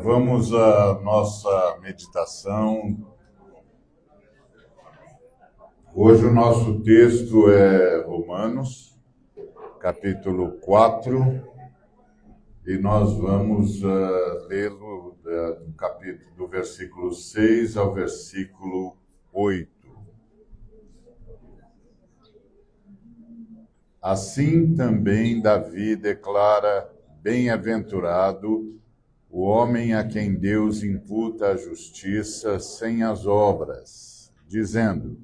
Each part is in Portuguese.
Vamos à nossa meditação. Hoje o nosso texto é Romanos, capítulo 4, e nós vamos lê-lo do versículo 6 ao versículo 8. Assim também Davi declara: bem-aventurado o homem a quem Deus imputa a justiça sem as obras, dizendo: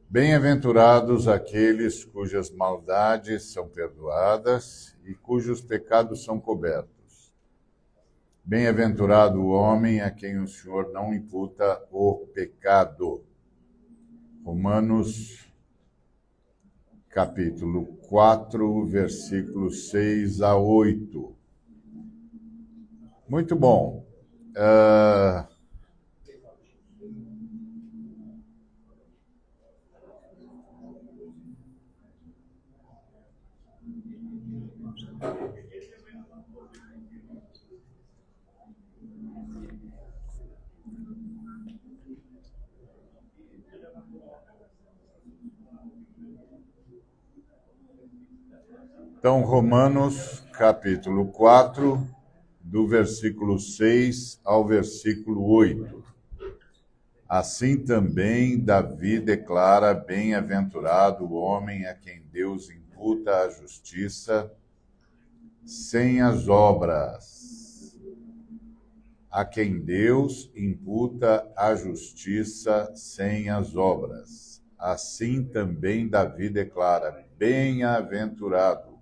bem-aventurados aqueles cujas maldades são perdoadas e cujos pecados são cobertos. Bem-aventurado o homem a quem o Senhor não imputa o pecado. Romanos, capítulo 4, versículos 6 a 8. Muito bom. Então, Romanos, capítulo 4, do versículo 6 ao versículo 8. Assim também Davi declara: bem-aventurado o homem a quem Deus imputa a justiça sem as obras. A quem Deus imputa a justiça sem as obras. Assim também Davi declara: bem-aventurado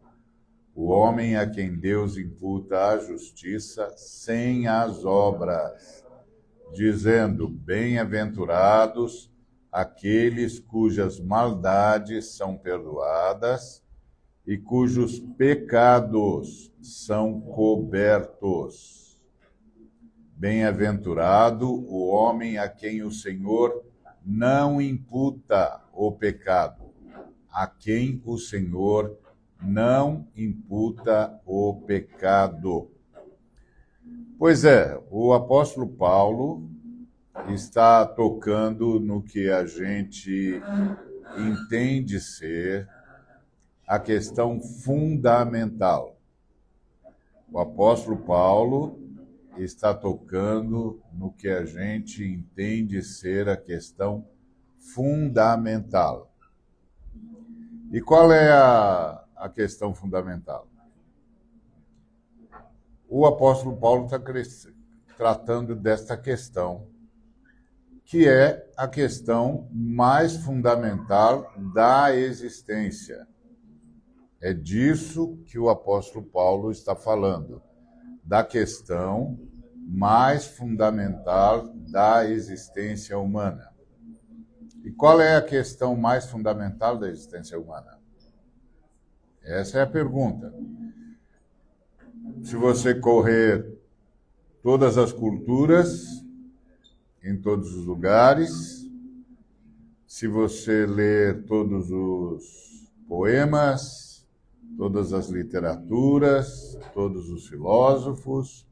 o homem a quem Deus imputa a justiça sem as obras, dizendo: bem-aventurados aqueles cujas maldades são perdoadas e cujos pecados são cobertos. Bem-aventurado o homem a quem o Senhor não imputa o pecado, a quem o Senhor não imputa o pecado. Pois é, o apóstolo Paulo está tocando no que a gente entende ser a questão fundamental. O apóstolo Paulo está tocando no que a gente entende ser a questão fundamental. E qual é a questão fundamental? O apóstolo Paulo está tratando desta questão, que é a questão mais fundamental da existência. É disso que o apóstolo Paulo está falando, da questão mais fundamental da existência humana. E qual é a questão mais fundamental da existência humana? Essa é a pergunta. Se você correr todas as culturas, em todos os lugares, se você ler todos os poemas, todas as literaturas, todos os filósofos,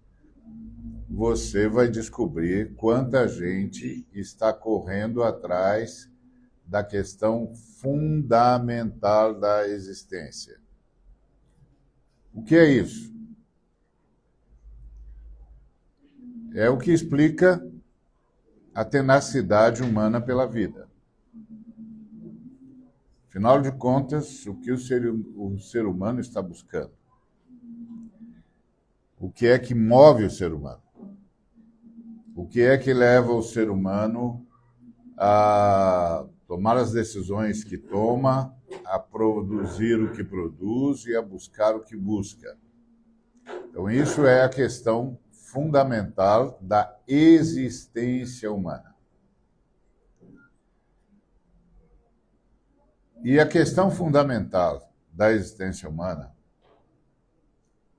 você vai descobrir quanta gente está correndo atrás da questão fundamental da existência. O que é isso? É o que explica a tenacidade humana pela vida. Afinal de contas, o que o ser humano está buscando? O que é que move o ser humano? O que é que leva o ser humano a tomar as decisões que toma, a produzir o que produz e a buscar o que busca? Então, isso é a questão fundamental da existência humana. E a questão fundamental da existência humana,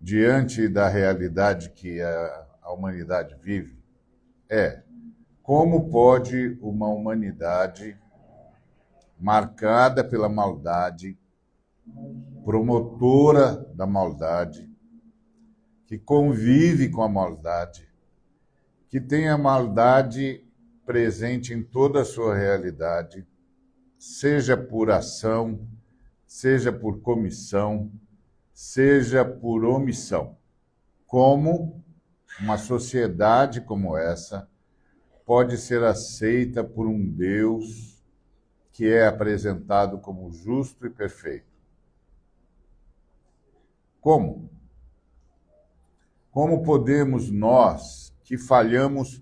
diante da realidade que a humanidade vive, é: como pode uma humanidade marcada pela maldade, promotora da maldade, que convive com a maldade, que tem a maldade presente em toda a sua realidade, seja por ação, seja por comissão, seja por omissão. Como uma sociedade como essa pode ser aceita por um Deus que é apresentado como justo e perfeito? Como? Como podemos nós, que falhamos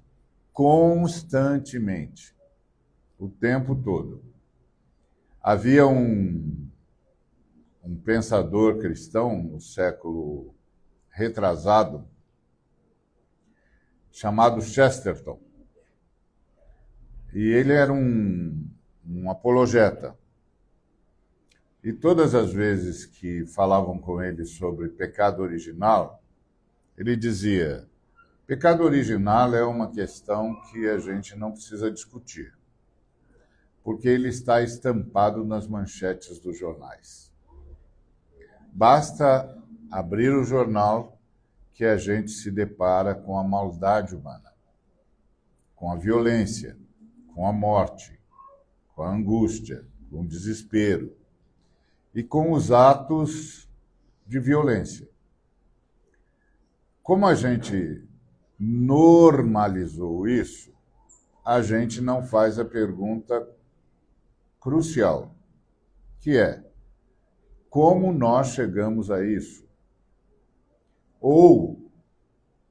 constantemente, o tempo todo? Havia um pensador cristão no século retrasado, chamado Chesterton. E ele era um apologeta. E todas as vezes que falavam com ele sobre pecado original, ele dizia: pecado original é uma questão que a gente não precisa discutir, porque ele está estampado nas manchetes dos jornais. Basta abrir o jornal que a gente se depara com a maldade humana, com a violência, com a morte, com a angústia, com o desespero e com os atos de violência. Como a gente normalizou isso, a gente não faz a pergunta crucial, que é: como nós chegamos a isso? Ou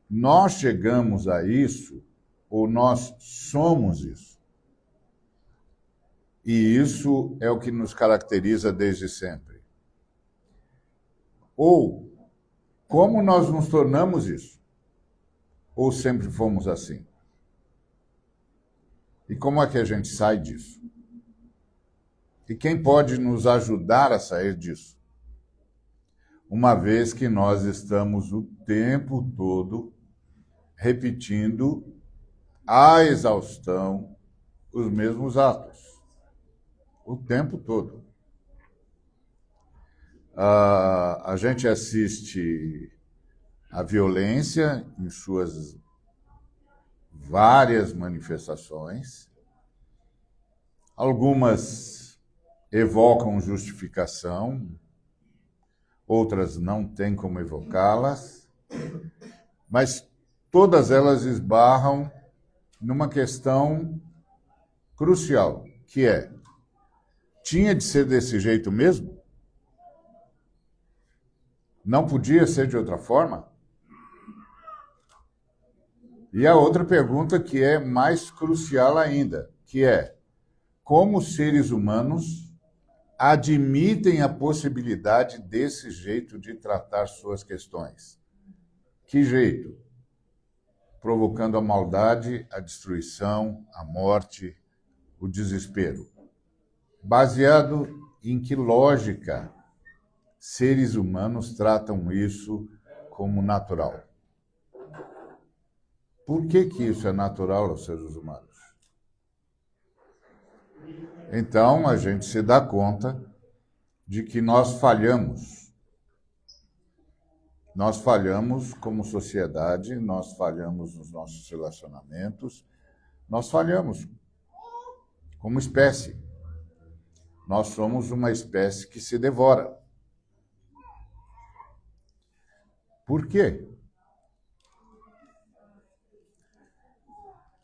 nós chegamos a isso, ou nós somos isso? E isso é o que nos caracteriza desde sempre. Ou como nós nos tornamos isso? Ou sempre fomos assim? E como é que a gente sai disso? E quem pode nos ajudar a sair disso? Uma vez que nós estamos o tempo todo repetindo à exaustão os mesmos atos. O tempo todo. A gente assiste a violência em suas várias manifestações. Algumas evocam justificação, outras não têm como evocá-las, mas todas elas esbarram numa questão crucial, que é: tinha de ser desse jeito mesmo? Não podia ser de outra forma? E a outra pergunta, que é mais crucial ainda, que é: como os seres humanos admitem a possibilidade desse jeito de tratar suas questões? Que jeito? Provocando a maldade, a destruição, a morte, o desespero. Baseado em que lógica seres humanos tratam isso como natural? Por que isso é natural aos seres humanos? Então, a gente se dá conta de que nós falhamos. Nós falhamos como sociedade, nós falhamos nos nossos relacionamentos, nós falhamos como espécie. Nós somos uma espécie que se devora. Por quê?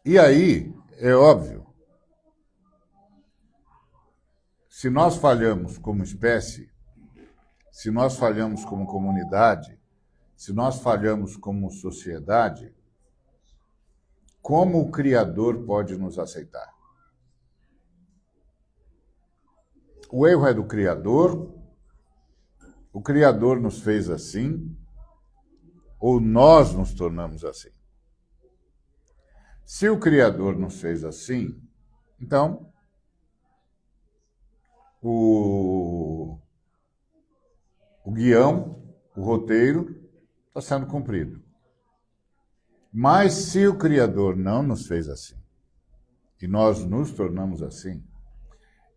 E aí, é óbvio, se nós falhamos como espécie, se nós falhamos como comunidade, se nós falhamos como sociedade, como o Criador pode nos aceitar? O erro é do Criador? O Criador nos fez assim? Ou nós nos tornamos assim? Se o Criador nos fez assim, então o guião, o roteiro, está sendo cumprido. Mas se o Criador não nos fez assim, e nós nos tornamos assim,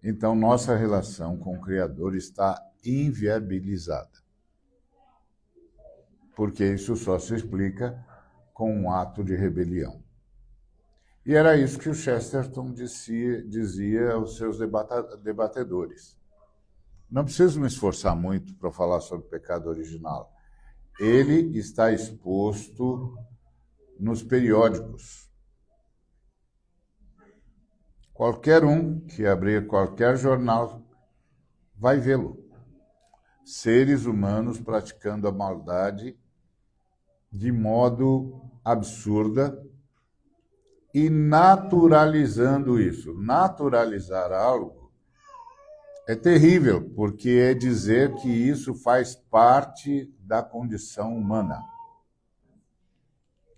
então nossa relação com o Criador está inviabilizada. porque isso só se explica com um ato de rebelião. E era isso que o Chesterton dizia aos seus debatedores. Não preciso me esforçar muito para falar sobre o pecado original. Ele está exposto nos periódicos. Qualquer um que abrir qualquer jornal vai vê-lo. Seres humanos praticando a maldade de modo absurda e naturalizando isso. Naturalizar algo é terrível, porque é dizer que isso faz parte da condição humana.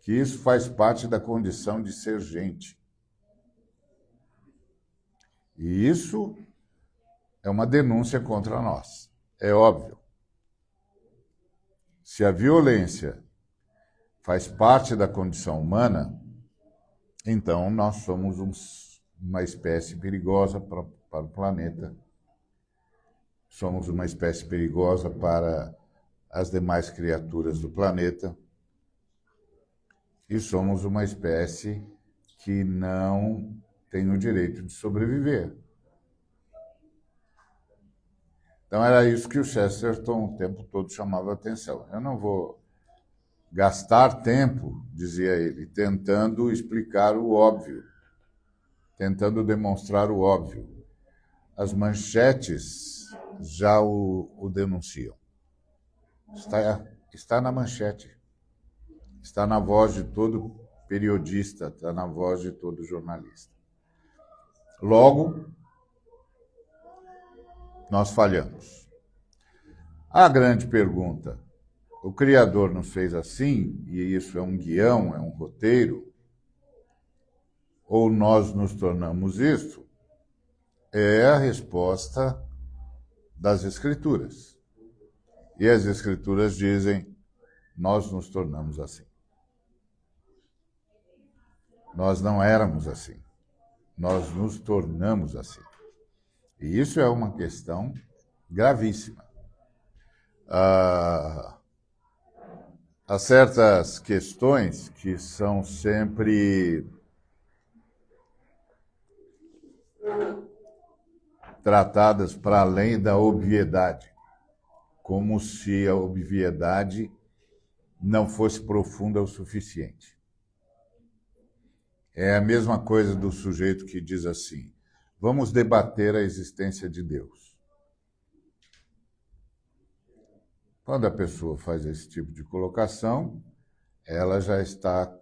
Que isso faz parte da condição de ser gente. E isso é uma denúncia contra nós. É óbvio. Se a violência faz parte da condição humana, então nós somos uma espécie perigosa para o planeta. Somos uma espécie perigosa para as demais criaturas do planeta. E somos uma espécie que não tem o direito de sobreviver. Então era isso que o Chesterton o tempo todo chamava a atenção. Eu não vou gastar tempo, dizia ele, tentando explicar o óbvio, tentando demonstrar o óbvio. As manchetes já o denunciam. Está na manchete, está na voz de todo periodista, está na voz de todo jornalista. Logo, nós falhamos. A grande pergunta: o Criador nos fez assim, e isso é um guião, é um roteiro, ou nós nos tornamos isto? É a resposta das Escrituras. E as Escrituras dizem: nós nos tornamos assim. Nós não éramos assim. Nós nos tornamos assim. E isso é uma questão gravíssima. Há certas questões que são sempre tratadas para além da obviedade, como se a obviedade não fosse profunda o suficiente. É a mesma coisa do sujeito que diz assim: vamos debater a existência de Deus. Quando a pessoa faz esse tipo de colocação, ela já está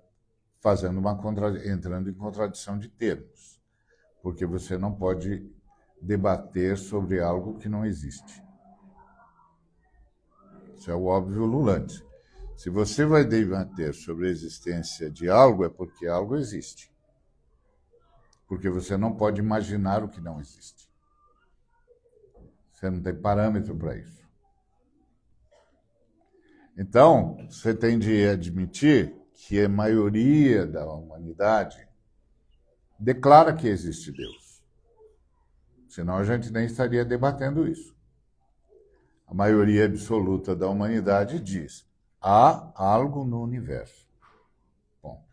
entrando em contradição de termos, porque você não pode debater sobre algo que não existe. Isso é o óbvio ululante. Se você vai debater sobre a existência de algo, é porque algo existe. Porque você não pode imaginar o que não existe. Você não tem parâmetro para isso. Então, você tem de admitir que a maioria da humanidade declara que existe Deus. Senão a gente nem estaria debatendo isso. A maioria absoluta da humanidade diz: há algo no universo. Bom.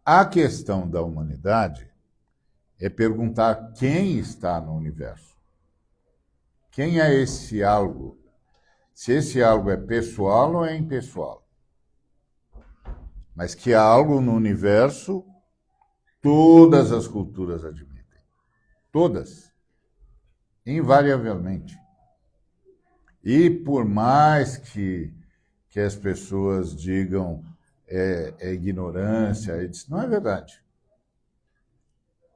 A questão da humanidade é perguntar quem está no universo. Quem é esse algo? Se esse algo é pessoal ou é impessoal. Mas que há algo no universo, todas as culturas admitem. Todas. Invariavelmente. E por mais que as pessoas digam é ignorância, isso não é verdade.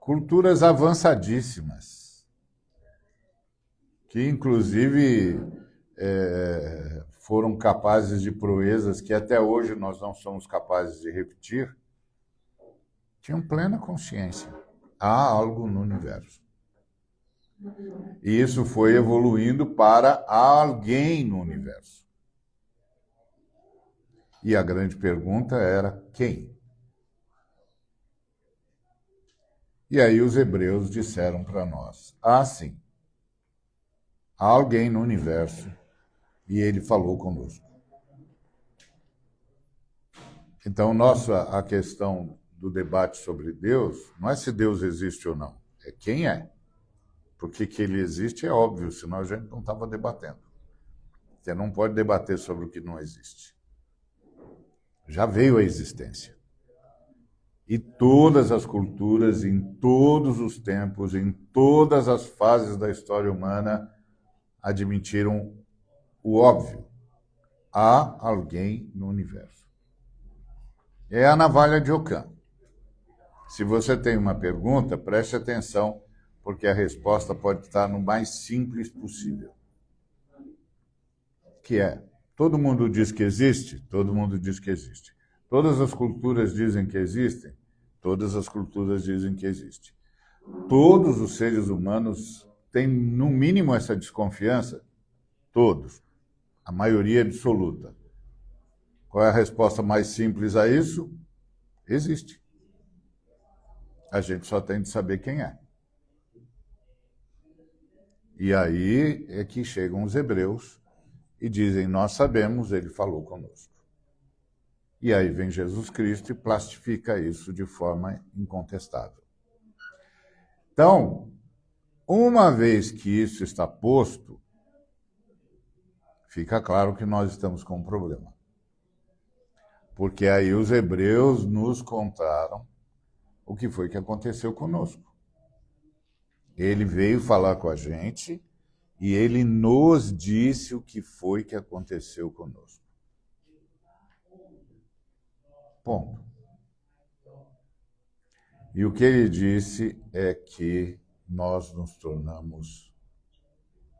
Culturas avançadíssimas, que inclusive foram capazes de proezas que até hoje nós não somos capazes de repetir, tinham plena consciência. Há algo no universo. E isso foi evoluindo para alguém no universo. E a grande pergunta era: quem? E aí os hebreus disseram para nós: sim, há alguém no universo e ele falou conosco. Então, a questão do debate sobre Deus não é se Deus existe ou não, é quem é. Porque que ele existe é óbvio, senão a gente não estava debatendo. Você não pode debater sobre o que não existe. Já veio a existência. E todas as culturas, em todos os tempos, em todas as fases da história humana, admitiram o óbvio. Há alguém no universo. É a navalha de Ockham. Se você tem uma pergunta, preste atenção, porque a resposta pode estar no mais simples possível. Que é, todo mundo diz que existe? Todo mundo diz que existe. Todas as culturas dizem que existem? Todas as culturas dizem que existe. Todos os seres humanos têm, no mínimo, essa desconfiança? Todos. A maioria absoluta. Qual é a resposta mais simples a isso? Existe. A gente só tem de saber quem é. E aí é que chegam os hebreus e dizem, nós sabemos, ele falou conosco. E aí vem Jesus Cristo e plastifica isso de forma incontestável. Então, uma vez que isso está posto, fica claro que nós estamos com um problema. Porque aí os hebreus nos contaram o que foi que aconteceu conosco. Ele veio falar com a gente e ele nos disse o que foi que aconteceu conosco. Ponto. E o que ele disse é que nós nos tornamos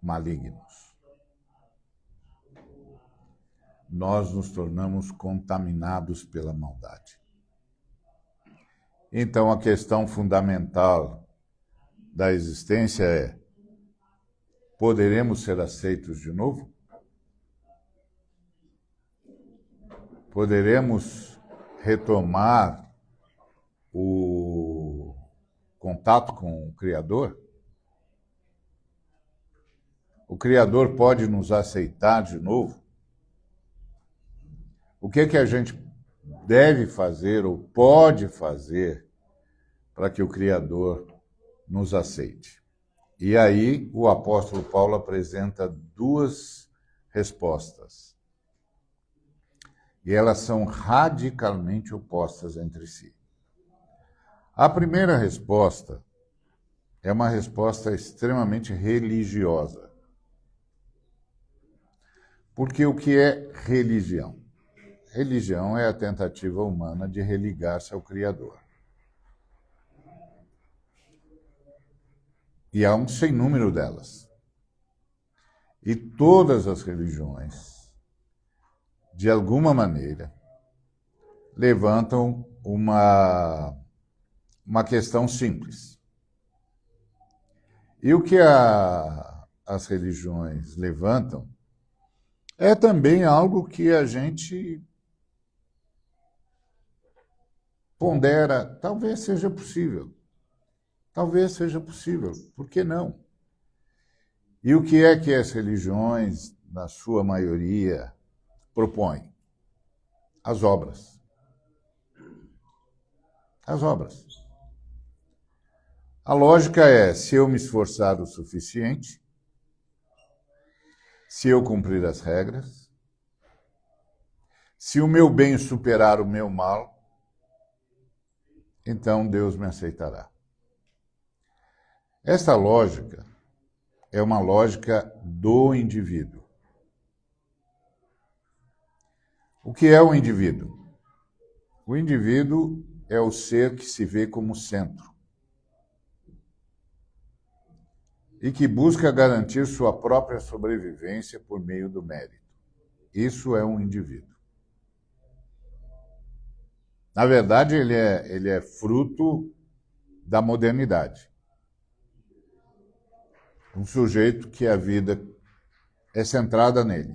malignos. Nós nos tornamos contaminados pela maldade. Então, a questão fundamental da existência é: poderemos ser aceitos de novo? Poderemos retomar o contato com o Criador? O Criador pode nos aceitar de novo? O que é que a gente deve fazer ou pode fazer para que o Criador nos aceite? E aí o apóstolo Paulo apresenta duas respostas. E elas são radicalmente opostas entre si. A primeira resposta é uma resposta extremamente religiosa. Porque o que é religião? Religião é a tentativa humana de religar-se ao Criador. E há um sem número delas. E todas as religiões, de alguma maneira, levantam uma questão simples. E o que as religiões levantam é também algo que a gente pondera, talvez seja possível. Talvez seja possível, por que não? E o que é que as religiões, na sua maioria, propõem? As obras. As obras. A lógica é, se eu me esforçar o suficiente, se eu cumprir as regras, se o meu bem superar o meu mal, então Deus me aceitará. Essa lógica é uma lógica do indivíduo. O que é o indivíduo? O indivíduo é o ser que se vê como centro e que busca garantir sua própria sobrevivência por meio do mérito. Isso é um indivíduo. Na verdade, ele é fruto da modernidade. Um sujeito que a vida é centrada nele.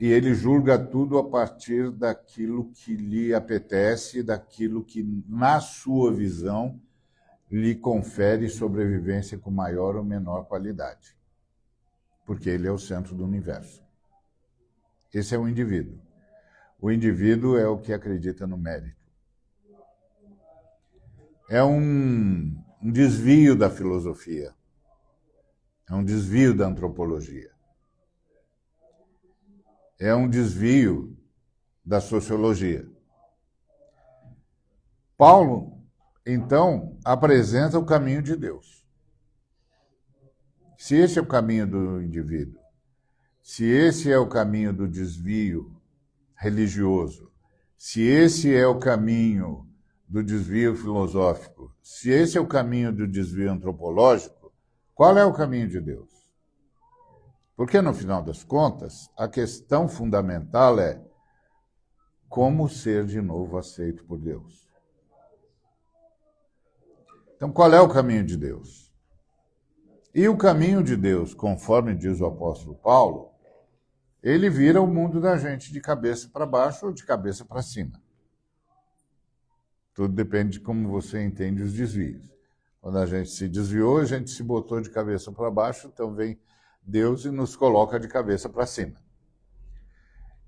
E ele julga tudo a partir daquilo que lhe apetece, daquilo que, na sua visão, lhe confere sobrevivência com maior ou menor qualidade. Porque ele é o centro do universo. Esse é o indivíduo. O indivíduo é o que acredita no mérito. É um desvio da filosofia. É um desvio da antropologia. É um desvio da sociologia. Paulo, então, apresenta o caminho de Deus. Se esse é o caminho do indivíduo, se esse é o caminho do desvio religioso, se esse é o caminho do desvio filosófico, se esse é o caminho do desvio antropológico, qual é o caminho de Deus? Porque, no final das contas, a questão fundamental é como ser de novo aceito por Deus. Então, qual é o caminho de Deus? E o caminho de Deus, conforme diz o apóstolo Paulo, ele vira o mundo da gente de cabeça para baixo ou de cabeça para cima. Tudo depende de como você entende os desvios. Quando a gente se desviou, a gente se botou de cabeça para baixo, então vem Deus e nos coloca de cabeça para cima.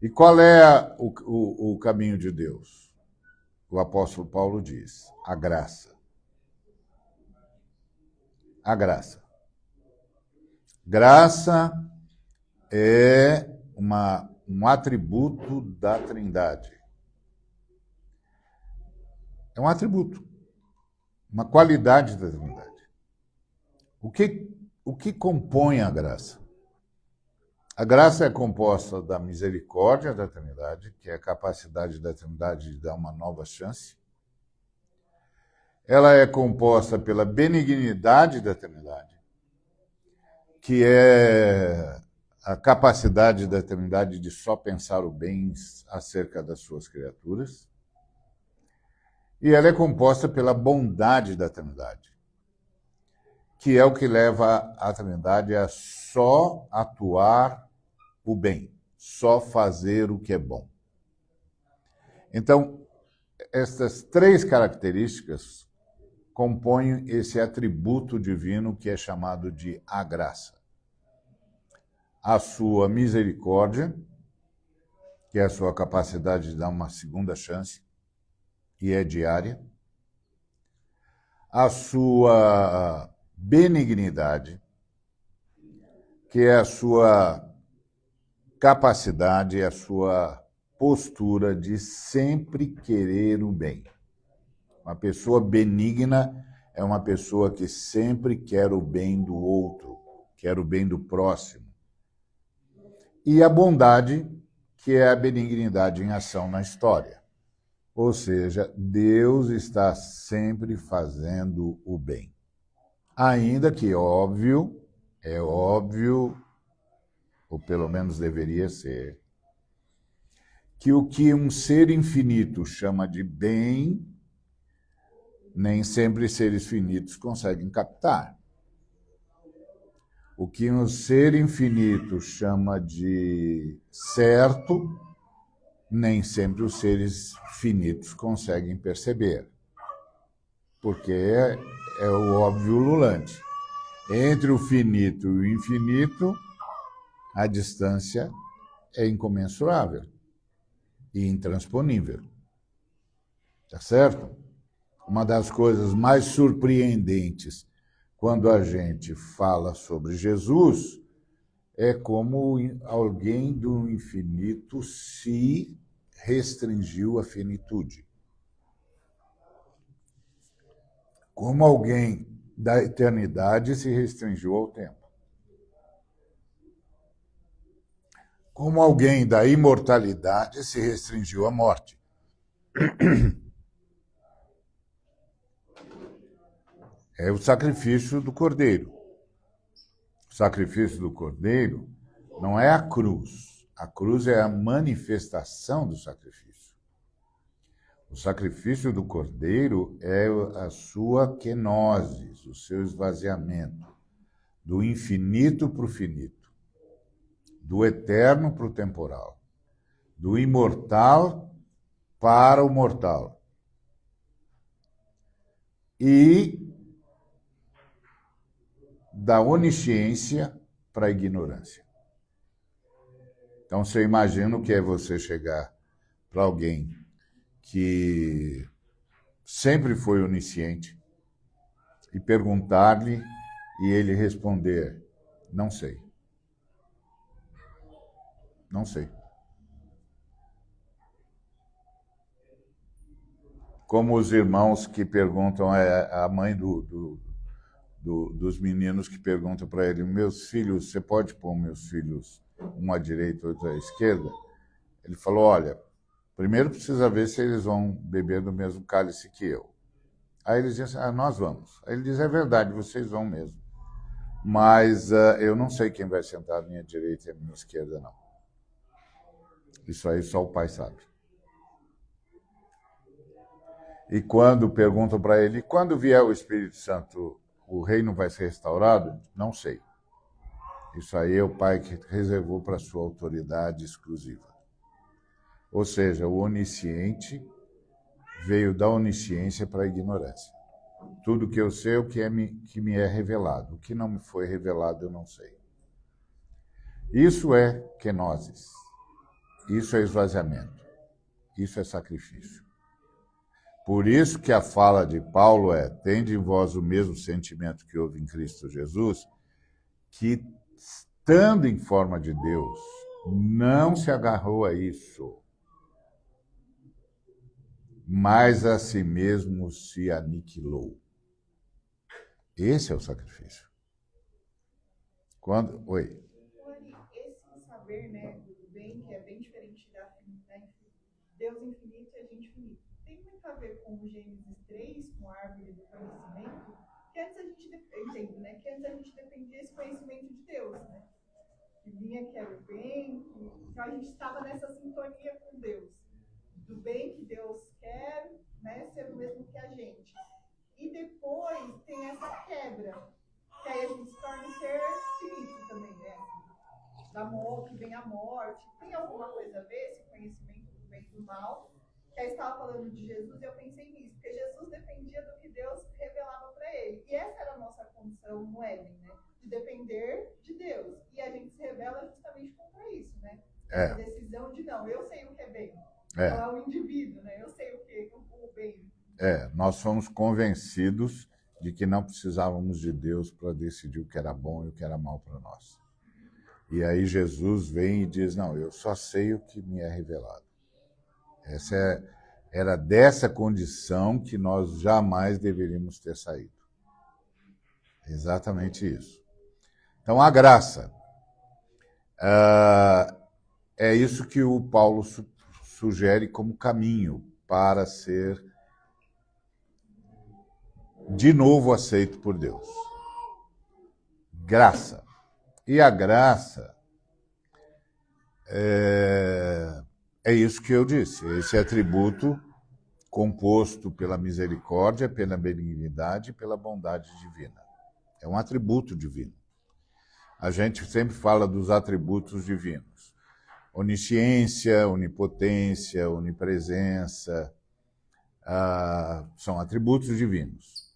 E qual é o caminho de Deus? O apóstolo Paulo diz: a graça. A graça. Graça é um atributo da Trindade. É um atributo, uma qualidade da Trindade. O que compõe a graça? A graça é composta da misericórdia da Trindade, que é a capacidade da Trindade de dar uma nova chance. Ela é composta pela benignidade da Trindade, que é a capacidade da Trindade de só pensar o bem acerca das suas criaturas. E ela é composta pela bondade da Trindade, que é o que leva a Trindade a só atuar o bem, só fazer o que é bom. Então, estas três características compõem esse atributo divino que é chamado de a graça. A sua misericórdia, que é a sua capacidade de dar uma segunda chance, e é diária. A sua benignidade, que é a sua capacidade, a sua postura de sempre querer o bem. Uma pessoa benigna é uma pessoa que sempre quer o bem do outro, quer o bem do próximo. E a bondade, que é a benignidade em ação na história. Ou seja, Deus está sempre fazendo o bem. Ainda que é óbvio, ou pelo menos deveria ser, que o que um ser infinito chama de bem, nem sempre seres finitos conseguem captar. O que um ser infinito chama de certo, nem sempre os seres finitos conseguem perceber. Porque é o óbvio ululante. Entre o finito e o infinito, a distância é incomensurável e intransponível. Tá certo? Uma das coisas mais surpreendentes quando a gente fala sobre Jesus é como alguém do infinito se restringiu à finitude. Como alguém da eternidade se restringiu ao tempo. Como alguém da imortalidade se restringiu à morte. É o sacrifício do Cordeiro. O sacrifício do Cordeiro não é a cruz. A cruz é a manifestação do sacrifício. O sacrifício do Cordeiro é a sua kenosis, o seu esvaziamento, do infinito para o finito, do eterno para o temporal, do imortal para o mortal. E da onisciência para a ignorância. Então, você imagina o que é você chegar para alguém que sempre foi onisciente e perguntar-lhe e ele responder: não sei. Não sei. Como os irmãos que perguntam, a mãe dos meninos que perguntam para ele: meus filhos, você pode pôr meus filhos um à direita e outro à esquerda? Ele falou: olha, primeiro precisa ver se eles vão beber do mesmo cálice que eu. Aí eles dizem assim: nós vamos. Aí ele diz: é verdade, vocês vão mesmo. Mas eu não sei quem vai sentar à minha direita e à minha esquerda, não. Isso aí só o Pai sabe. E quando perguntam para ele: quando vier o Espírito Santo, o reino vai ser restaurado? Não sei. Isso aí é o Pai que reservou para a sua autoridade exclusiva. Ou seja, o onisciente veio da onisciência para a ignorância. Tudo que eu sei é o que me é revelado. O que não me foi revelado, eu não sei. Isso é kenosis. Isso é esvaziamento. Isso é sacrifício. Por isso que a fala de Paulo é: tende em vós o mesmo sentimento que houve em Cristo Jesus, que, estando em forma de Deus, não se agarrou a isso, mas a si mesmo se aniquilou. Esse é o sacrifício. Oi. Esse saber, né, do bem, que é bem diferente da Deus infinito e a gente finito, tem muito a ver com o Gênesis 3, com a árvore do conhecimento, que antes a gente, eu entendo, né, que antes a gente dependia desse conhecimento de Deus, né, que vinha que era o bem, então a gente estava nessa sintonia com Deus, do bem que Deus quer, né, ser o mesmo que a gente. E depois tem essa quebra, que aí a gente se torna um ser finito também, né? Da morte, que vem a morte. Tem alguma coisa a ver esse conhecimento do bem e do mal? Que aí estava falando de Jesus e eu pensei nisso, porque Jesus dependia do que Deus revelava para ele. E essa era a nossa condição no Éden, né? De depender de Deus. E a gente se revela justamente contra isso, né? Essa decisão de não, eu sei o que é bem. Então é o indivíduo, né? Eu sei o que é o bem. Nós fomos convencidos de que não precisávamos de Deus para decidir o que era bom e o que era mal para nós. E aí Jesus vem e diz: não, eu só sei o que me é revelado. Era dessa condição que nós jamais deveríamos ter saído. Exatamente isso. Então, a graça. É isso que o Paulo sugere como caminho para ser de novo aceito por Deus. Graça. E a graça é isso que eu disse, esse atributo composto pela misericórdia, pela benignidade e pela bondade divina. É um atributo divino. A gente sempre fala dos atributos divinos. Onisciência, onipotência, onipresença, são atributos divinos.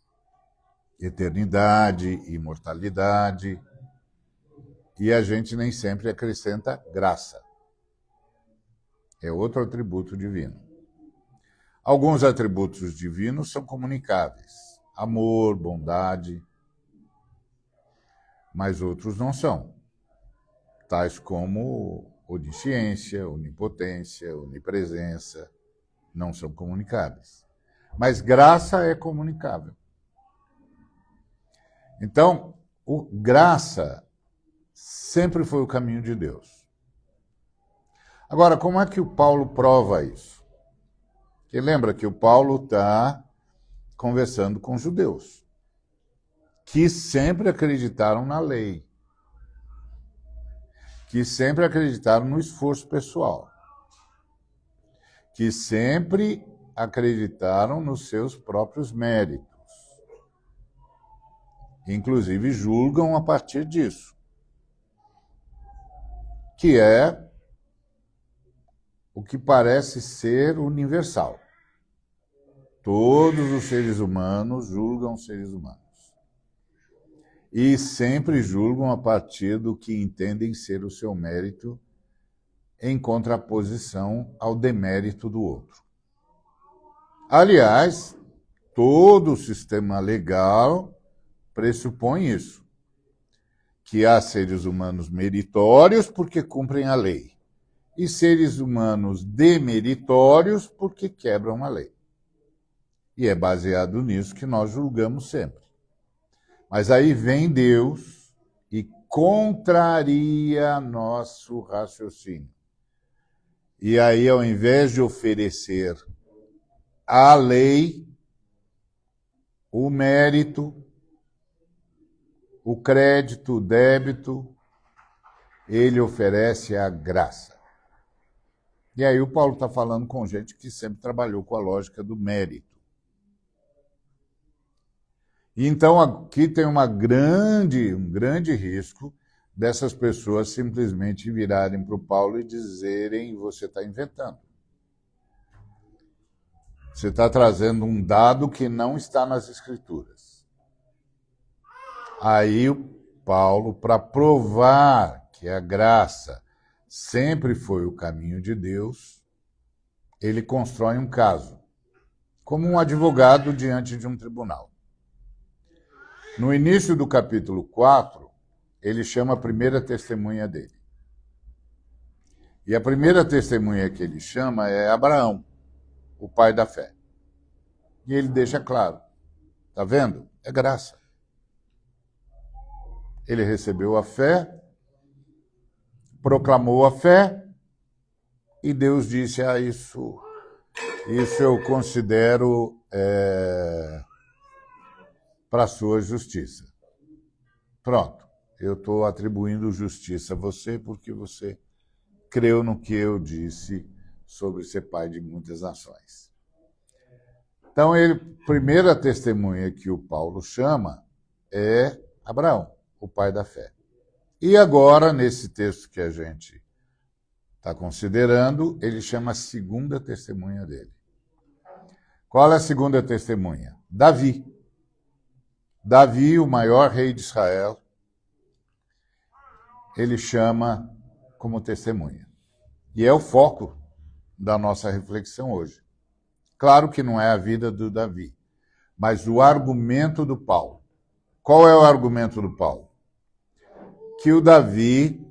Eternidade, imortalidade. E a gente nem sempre acrescenta graça. É outro atributo divino. Alguns atributos divinos são comunicáveis. Amor, bondade. Mas outros não são. Tais como onisciência, onipotência, onipresença. Não são comunicáveis. Mas graça é comunicável. Então, graça sempre foi o caminho de Deus. Agora, como é que o Paulo prova isso? Porque lembra que o Paulo está conversando com judeus, que sempre acreditaram na lei, que sempre acreditaram no esforço pessoal, que sempre acreditaram nos seus próprios méritos. Inclusive julgam a partir disso, que é o que parece ser universal. Todos os seres humanos julgam os seres humanos. E sempre julgam a partir do que entendem ser o seu mérito em contraposição ao demérito do outro. Aliás, todo o sistema legal pressupõe isso, que há seres humanos meritórios porque cumprem a lei, e seres humanos demeritórios porque quebram a lei. E é baseado nisso que nós julgamos sempre. Mas aí vem Deus e contraria nosso raciocínio. E aí, ao invés de oferecer a lei, o mérito, o crédito, o débito, ele oferece a graça. E aí o Paulo está falando com gente que sempre trabalhou com a lógica do mérito. Então aqui tem um grande risco dessas pessoas simplesmente virarem para o Paulo e dizerem: você está inventando. Você está trazendo um dado que não está nas Escrituras. Aí o Paulo, para provar que a graça sempre foi o caminho de Deus, ele constrói um caso, como um advogado diante de um tribunal. No início do capítulo 4, ele chama a primeira testemunha dele. E a primeira testemunha que ele chama é Abraão, o pai da fé. E ele deixa claro, tá vendo? É graça. Ele recebeu a fé, proclamou a fé, e Deus disse: isso eu considero para a sua justiça. Pronto, eu estou atribuindo justiça a você porque você creu no que eu disse sobre ser pai de muitas nações. Então, a primeira testemunha que o Paulo chama é Abraão, o pai da fé. E agora, nesse texto que a gente está considerando, ele chama a segunda testemunha dele. Qual é a segunda testemunha? Davi. Davi, o maior rei de Israel, ele chama como testemunha. E é o foco da nossa reflexão hoje. Claro que não é a vida do Davi, mas o argumento do Paulo. Qual é o argumento do Paulo? Que o Davi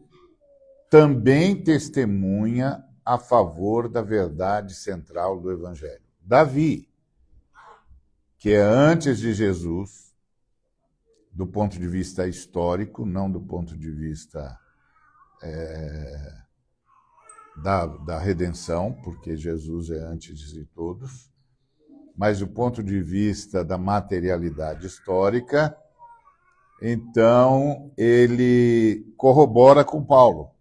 também testemunha a favor da verdade central do Evangelho. Davi, que é antes de Jesus, do ponto de vista histórico, não do ponto de vista da redenção, porque Jesus é antes de todos, mas do ponto de vista da materialidade histórica, então ele corrobora com Paulo.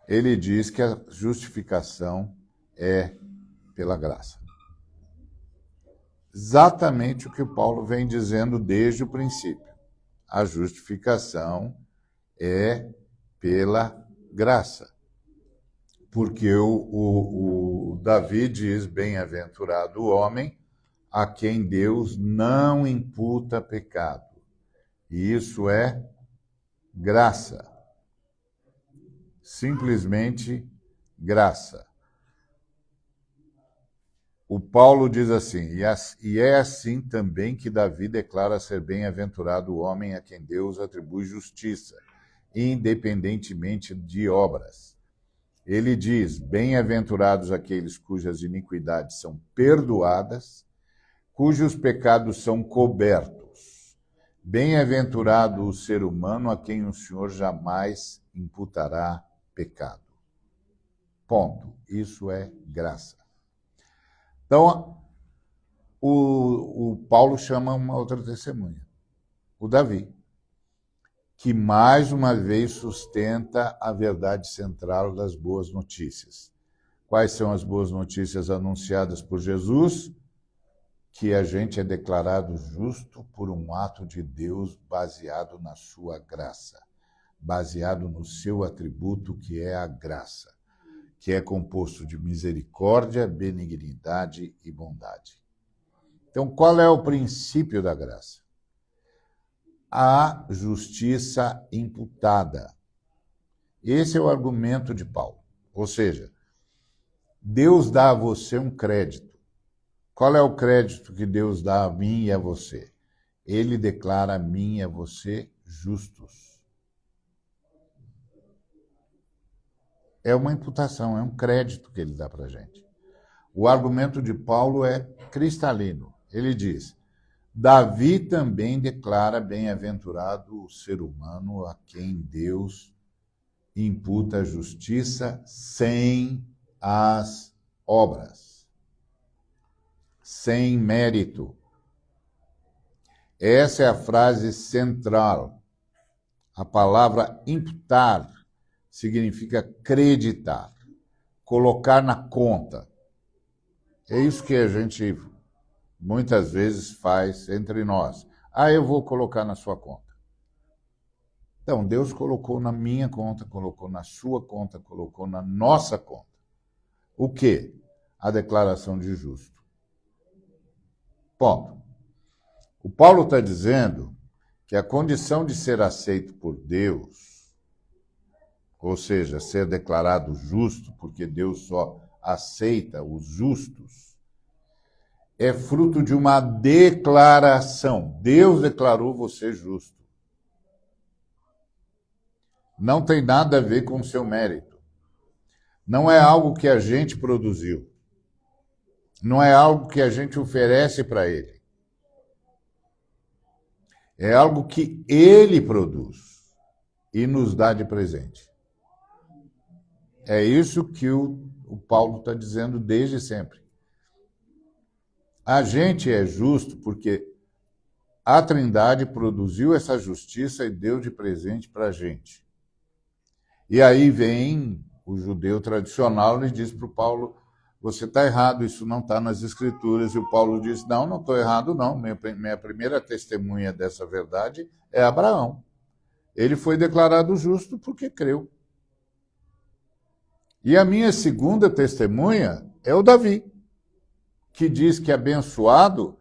Ele diz que a justificação é pela graça. Exatamente o que o Paulo vem dizendo desde o princípio. A justificação é pela graça. Porque o Davi diz: bem-aventurado o homem a quem Deus não imputa pecado. E isso é graça. Simplesmente graça. O Paulo diz assim: e é assim também que Davi declara ser bem-aventurado o homem a quem Deus atribui justiça, independentemente de obras. Ele diz: bem-aventurados aqueles cujas iniquidades são perdoadas, cujos pecados são cobertos. Bem-aventurado o ser humano a quem o Senhor jamais imputará pecado. Ponto. Isso é graça. Então, o Paulo chama uma outra testemunha, o Davi, que mais uma vez sustenta a verdade central das boas notícias. Quais são as boas notícias anunciadas por Jesus? Que a gente é declarado justo por um ato de Deus baseado na sua graça, baseado no seu atributo que é a graça, que é composto de misericórdia, benignidade e bondade. Então, qual é o princípio da graça? A justiça imputada. Esse é o argumento de Paulo. Ou seja, Deus dá a você um crédito. Qual é o crédito que Deus dá a mim e a você? Ele declara a mim e a você justos. É uma imputação, é um crédito que ele dá para a gente. O argumento de Paulo é cristalino. Ele diz: Davi também declara bem-aventurado o ser humano a quem Deus imputa a justiça sem as obras, sem mérito. Essa é a frase central. A palavra imputar significa acreditar, colocar na conta. É isso que a gente muitas vezes faz entre nós. Eu vou colocar na sua conta. Então, Deus colocou na minha conta, colocou na sua conta, colocou na nossa conta. O quê? A declaração de justo. Ponto. O Paulo está dizendo que a condição de ser aceito por Deus, ou seja, ser declarado justo, porque Deus só aceita os justos, é fruto de uma declaração. Deus declarou você justo. Não tem nada a ver com o seu mérito. Não é algo que a gente produziu. Não é algo que a gente oferece para ele. É algo que ele produz e nos dá de presente. É isso que o Paulo está dizendo desde sempre. A gente é justo porque a Trindade produziu essa justiça e deu de presente para a gente. E aí vem o judeu tradicional e diz para o Paulo: você está errado, isso não está nas Escrituras. E o Paulo diz: não estou errado, não. Minha primeira testemunha dessa verdade é Abraão. Ele foi declarado justo porque creu. E a minha segunda testemunha é o Davi, que diz que abençoado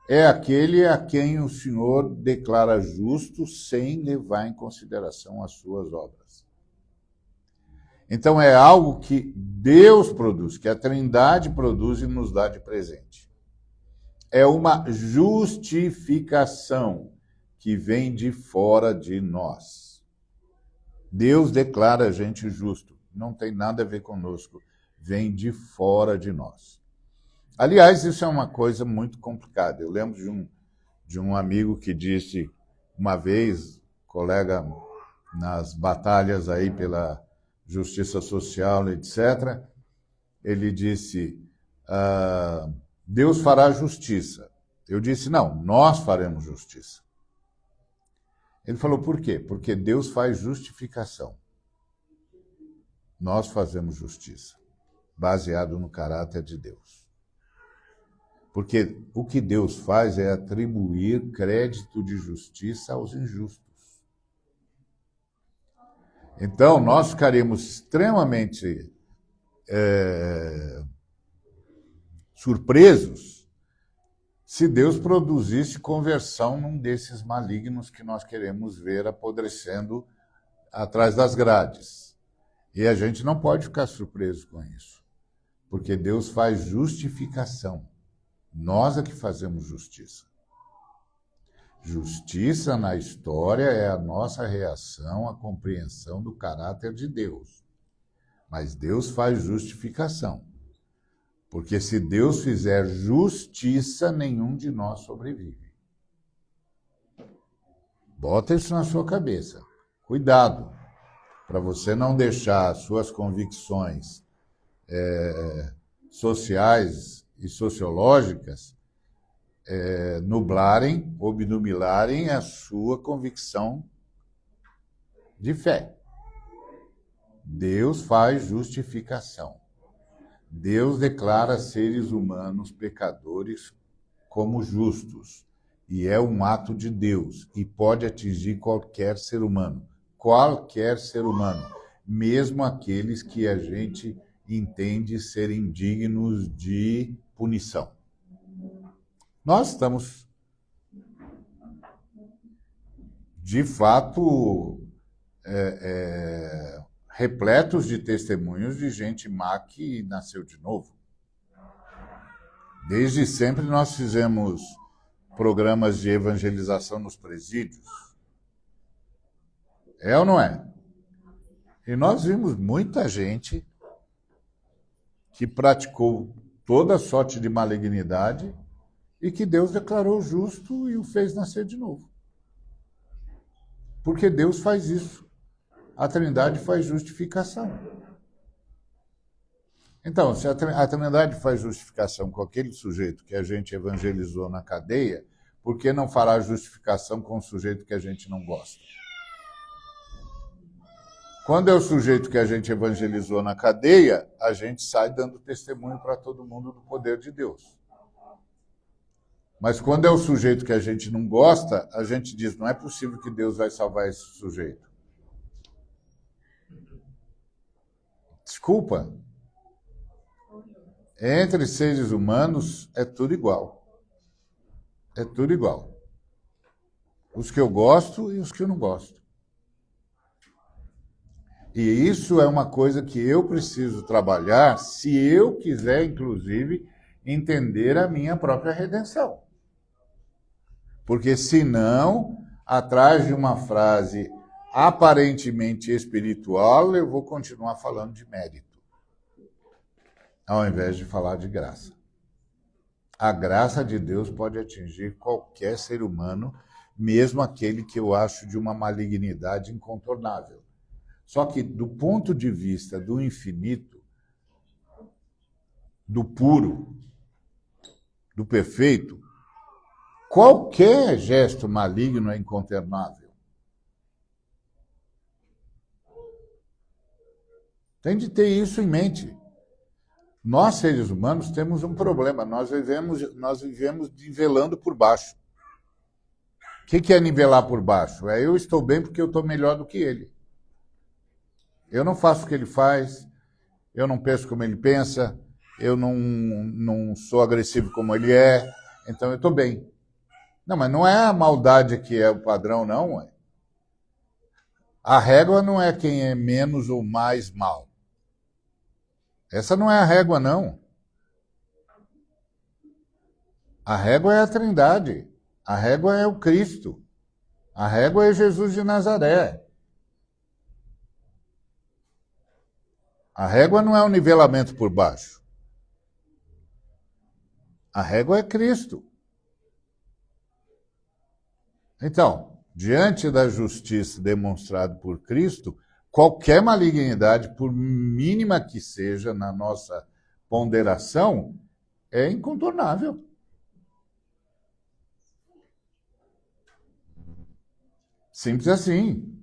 é aquele a quem o Senhor declara justo sem levar em consideração as suas obras. Então é algo que Deus produz, que a Trindade produz e nos dá de presente. É uma justificação que vem de fora de nós. Deus declara a gente justo. Não tem nada a ver conosco. Vem de fora de nós. Aliás, isso é uma coisa muito complicada. Eu lembro de um amigo que disse uma vez, colega nas batalhas aí pela justiça social, etc., ele disse: Deus fará justiça. Eu disse: não, nós faremos justiça. Ele falou: por quê? Porque Deus faz justificação. Nós fazemos justiça, baseado no caráter de Deus. Porque o que Deus faz é atribuir crédito de justiça aos injustos. Então, nós ficaríamos extremamente surpresos se Deus produzisse conversão num desses malignos que nós queremos ver apodrecendo atrás das grades. E a gente não pode ficar surpreso com isso, porque Deus faz justificação. Nós é que fazemos justiça. Justiça na história é a nossa reação à compreensão do caráter de Deus. Mas Deus faz justificação. Porque se Deus fizer justiça, nenhum de nós sobrevive. Bota isso na sua cabeça. Cuidado, para você não deixar as suas convicções sociais e sociológicas nublarem, obnubilarem a sua convicção de fé. Deus faz justificação. Deus declara seres humanos pecadores como justos. E é um ato de Deus. E pode atingir qualquer ser humano. Qualquer ser humano. Mesmo aqueles que a gente entende serem dignos de punição. Nós estamos, de fato, repletos de testemunhos de gente má que nasceu de novo. Desde sempre nós fizemos programas de evangelização nos presídios. É ou não é? E nós vimos muita gente que praticou toda sorte de malignidade e que Deus declarou justo e o fez nascer de novo. Porque Deus faz isso. A Trindade faz justificação. Então, se a Trindade faz justificação com aquele sujeito que a gente evangelizou na cadeia, por que não fará justificação com o sujeito que a gente não gosta? Quando é o sujeito que a gente evangelizou na cadeia, a gente sai dando testemunho para todo mundo do poder de Deus. Mas quando é o sujeito que a gente não gosta, a gente diz, não é possível que Deus vai salvar esse sujeito. Desculpa. Entre seres humanos é tudo igual. É tudo igual. Os que eu gosto e os que eu não gosto. E isso é uma coisa que eu preciso trabalhar se eu quiser, inclusive, entender a minha própria redenção. Porque, senão, atrás de uma frase aparentemente espiritual, eu vou continuar falando de mérito, ao invés de falar de graça. A graça de Deus pode atingir qualquer ser humano, mesmo aquele que eu acho de uma malignidade incontornável. Só que, do ponto de vista do infinito, do puro, do perfeito, qualquer gesto maligno é incontornável. Tem de ter isso em mente. Nós, seres humanos, temos um problema. Nós vivemos nivelando por baixo. O que é nivelar por baixo? É eu estou bem porque eu estou melhor do que ele. Eu não faço o que ele faz, eu não penso como ele pensa, eu não sou agressivo como ele é, então eu estou bem. Não, mas não é a maldade que é o padrão, não. Ué. A régua não é quem é menos ou mais mal. Essa não é a régua, não. A régua é a Trindade. A régua é o Cristo. A régua é Jesus de Nazaré. A régua não é o nivelamento por baixo. A régua é Cristo. Então, diante da justiça demonstrada por Cristo, qualquer malignidade, por mínima que seja na nossa ponderação, é incontornável. Simples assim.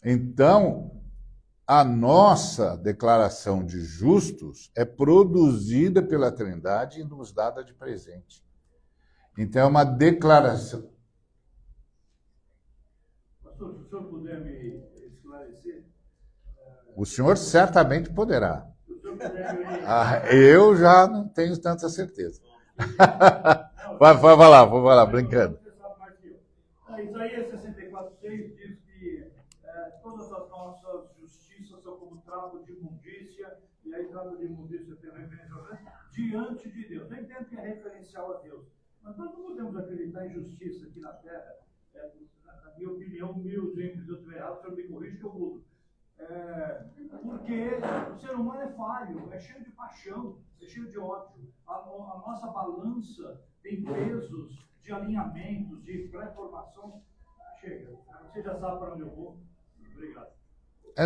Então, a nossa declaração de justos é produzida pela Trindade e nos dada de presente. Então, é uma declaração. Pastor, se o senhor puder me esclarecer. O senhor certamente poderá. Se o senhor puder me... Eu já não tenho tanta certeza. Vai falar, brincando. Isaías 64:6 diz que todas as nossas justiças são como trapo de imundícia, e aí trapo de imundícia tem referência a Deus, diante de Deus. Eu entendo que é referencial a Deus, mas nós não podemos acreditar em justiça aqui na Terra. Na minha opinião, humilde, se eu estiver errado, o senhor me corrige que eu mudo. Porque o ser humano é falho, é cheio de paixão, é cheio de ódio. A nossa balança tem pesos de alinhamentos, de pré-formação. Chega, você já sabe para onde eu vou. Obrigado.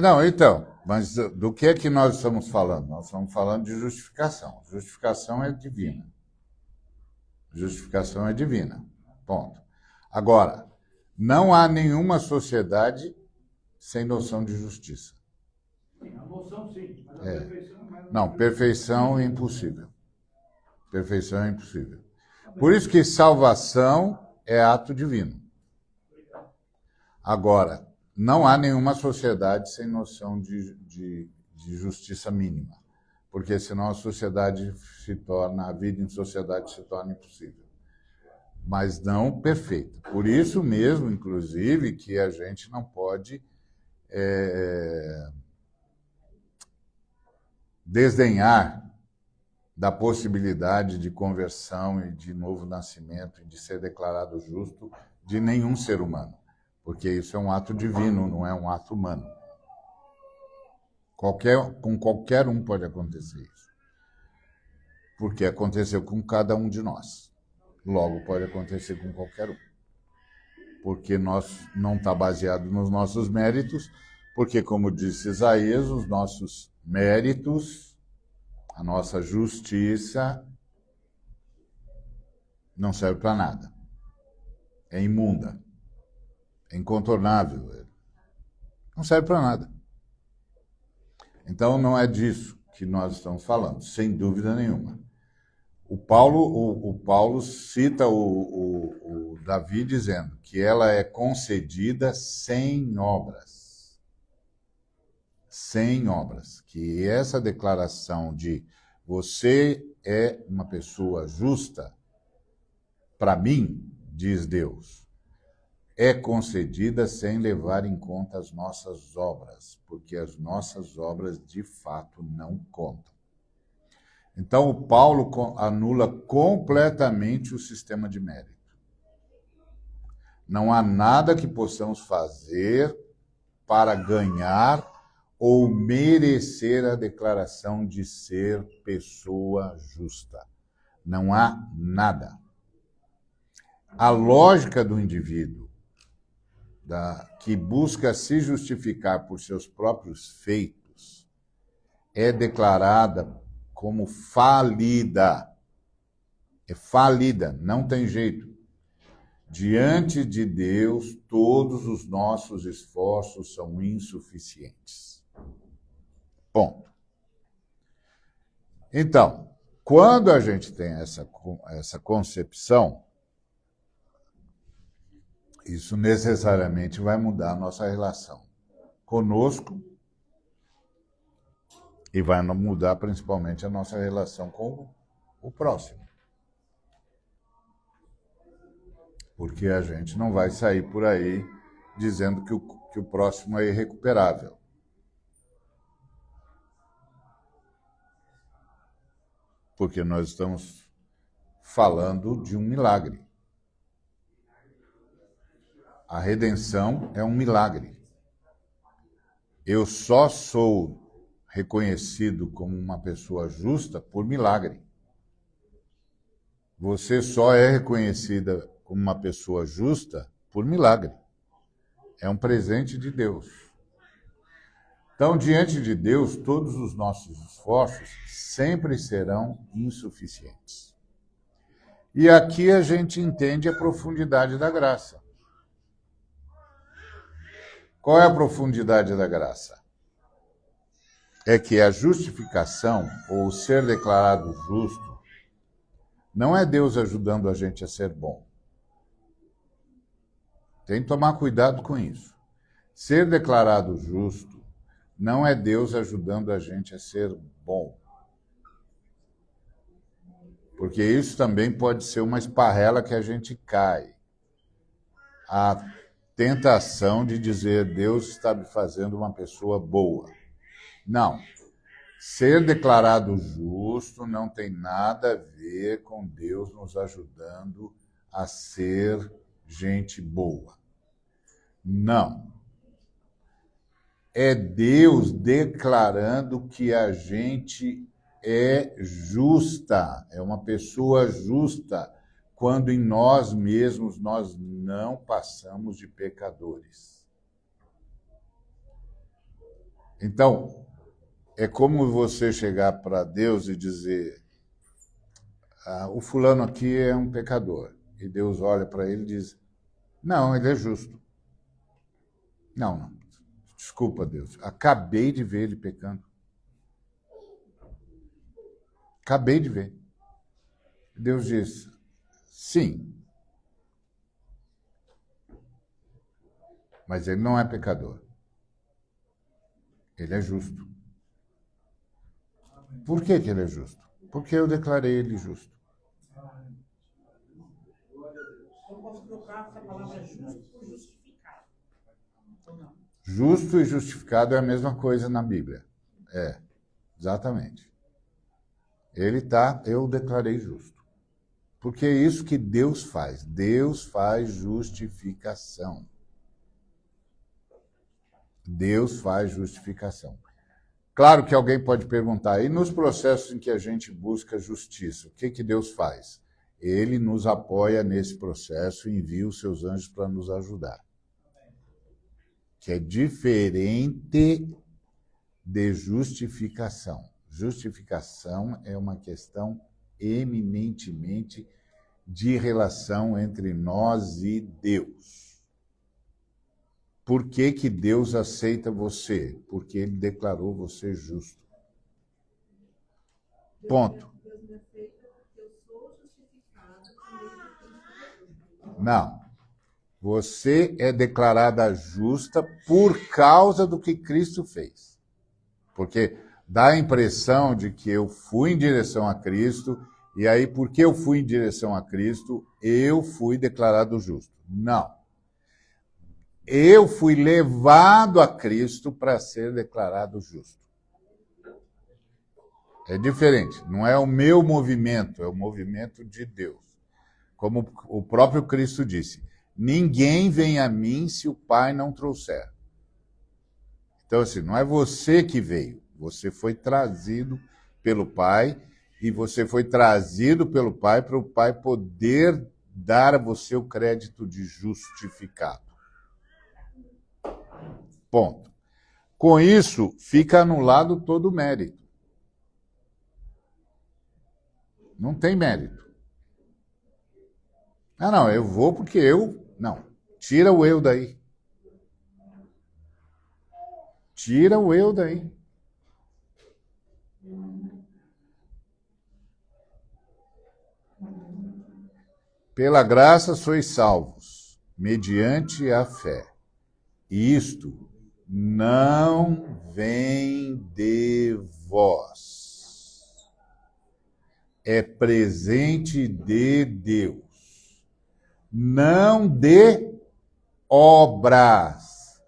Não, então, mas do que é que nós estamos falando? Nós estamos falando de justificação. Justificação é divina. Justificação é divina. Ponto. Agora, não há nenhuma sociedade sem noção de justiça. Sim, a noção sim, mas a perfeição é... Não, perfeição é impossível. Perfeição é impossível. Por isso que salvação é ato divino. Agora, não há nenhuma sociedade sem noção de justiça mínima, porque senão a vida em sociedade se torna impossível. Mas não perfeita. Por isso mesmo, inclusive, que a gente não pode desdenhar da possibilidade de conversão e de novo nascimento e de ser declarado justo de nenhum ser humano, porque isso é um ato divino, não é um ato humano. Com qualquer um pode acontecer isso, porque aconteceu com cada um de nós. Logo, pode acontecer com qualquer um, porque não está baseado nos nossos méritos, porque, como disse Isaías, os nossos méritos, a nossa justiça, não serve para nada. É imunda, é incontornável. Não serve para nada. Então, não é disso que nós estamos falando, sem dúvida nenhuma. O Paulo cita o Davi dizendo que ela é concedida sem obras. Sem obras. Que essa declaração de você é uma pessoa justa, para mim, diz Deus, é concedida sem levar em conta as nossas obras, porque as nossas obras, de fato, não contam. Então, o Paulo anula completamente o sistema de mérito. Não há nada que possamos fazer para ganhar ou merecer a declaração de ser pessoa justa. Não há nada. A lógica do indivíduo que busca se justificar por seus próprios feitos é declarada como falida. É falida, não tem jeito. Diante de Deus, todos os nossos esforços são insuficientes. Ponto. Então, quando a gente tem essa concepção, isso necessariamente vai mudar a nossa relação conosco e vai mudar principalmente a nossa relação com o próximo. Porque a gente não vai sair por aí dizendo que o próximo é irrecuperável. Porque nós estamos falando de um milagre. A redenção é um milagre. Eu só sou reconhecido como uma pessoa justa por milagre. Você só é reconhecida como uma pessoa justa por milagre. É um presente de Deus. Então, diante de Deus, todos os nossos esforços sempre serão insuficientes. E aqui a gente entende a profundidade da graça. Qual é a profundidade da graça? É que a justificação, ou ser declarado justo, não é Deus ajudando a gente a ser bom. Tem que tomar cuidado com isso. Ser declarado justo não é Deus ajudando a gente a ser bom. Porque isso também pode ser uma esparrela que a gente cai. A tentação de dizer Deus está me fazendo uma pessoa boa. Não. Ser declarado justo não tem nada a ver com Deus nos ajudando a ser gente boa. Não. É Deus declarando que a gente é justa, é uma pessoa justa, quando em nós mesmos nós não passamos de pecadores. Então, é como você chegar para Deus e dizer, o fulano aqui é um pecador. E Deus olha para ele e diz, não, ele é justo. Não. Desculpa, Deus. Acabei de ver ele pecando. Acabei de ver. Deus diz, sim. Mas ele não é pecador. Ele é justo. Por que ele é justo? Porque eu declarei ele justo. Eu posso trocar essa palavra justo por justificado. Justo e justificado é a mesma coisa na Bíblia. É. Exatamente. Eu declarei justo. Porque é isso que Deus faz. Deus faz justificação. Deus faz justificação. Claro que alguém pode perguntar, e nos processos em que a gente busca justiça, o que Deus faz? Ele nos apoia nesse processo e envia os seus anjos para nos ajudar. Que é diferente de justificação. Justificação é uma questão eminentemente de relação entre nós e Deus. Por que Deus aceita você? Porque Ele declarou você justo. Ponto. Deus me aceita porque eu sou justificado por meio de Cristo. Não. Você é declarada justa por causa do que Cristo fez. Porque dá a impressão de que eu fui em direção a Cristo, e aí, porque eu fui em direção a Cristo, eu fui declarado justo. Não. Eu fui levado a Cristo para ser declarado justo. É diferente. Não é o meu movimento, é o movimento de Deus. Como o próprio Cristo disse, ninguém vem a mim se o Pai não trouxer. Então, assim, não é você que veio. Você foi trazido pelo Pai, e você foi trazido pelo Pai para o Pai poder dar a você o crédito de justificado. Ponto. Com isso, fica anulado todo o mérito. Não tem mérito. Ah, não, eu vou porque eu... Não, tira o eu daí. Tira o eu daí. Pela graça sois salvos, mediante a fé. Isto não vem de vós. É presente de Deus. Não de obras,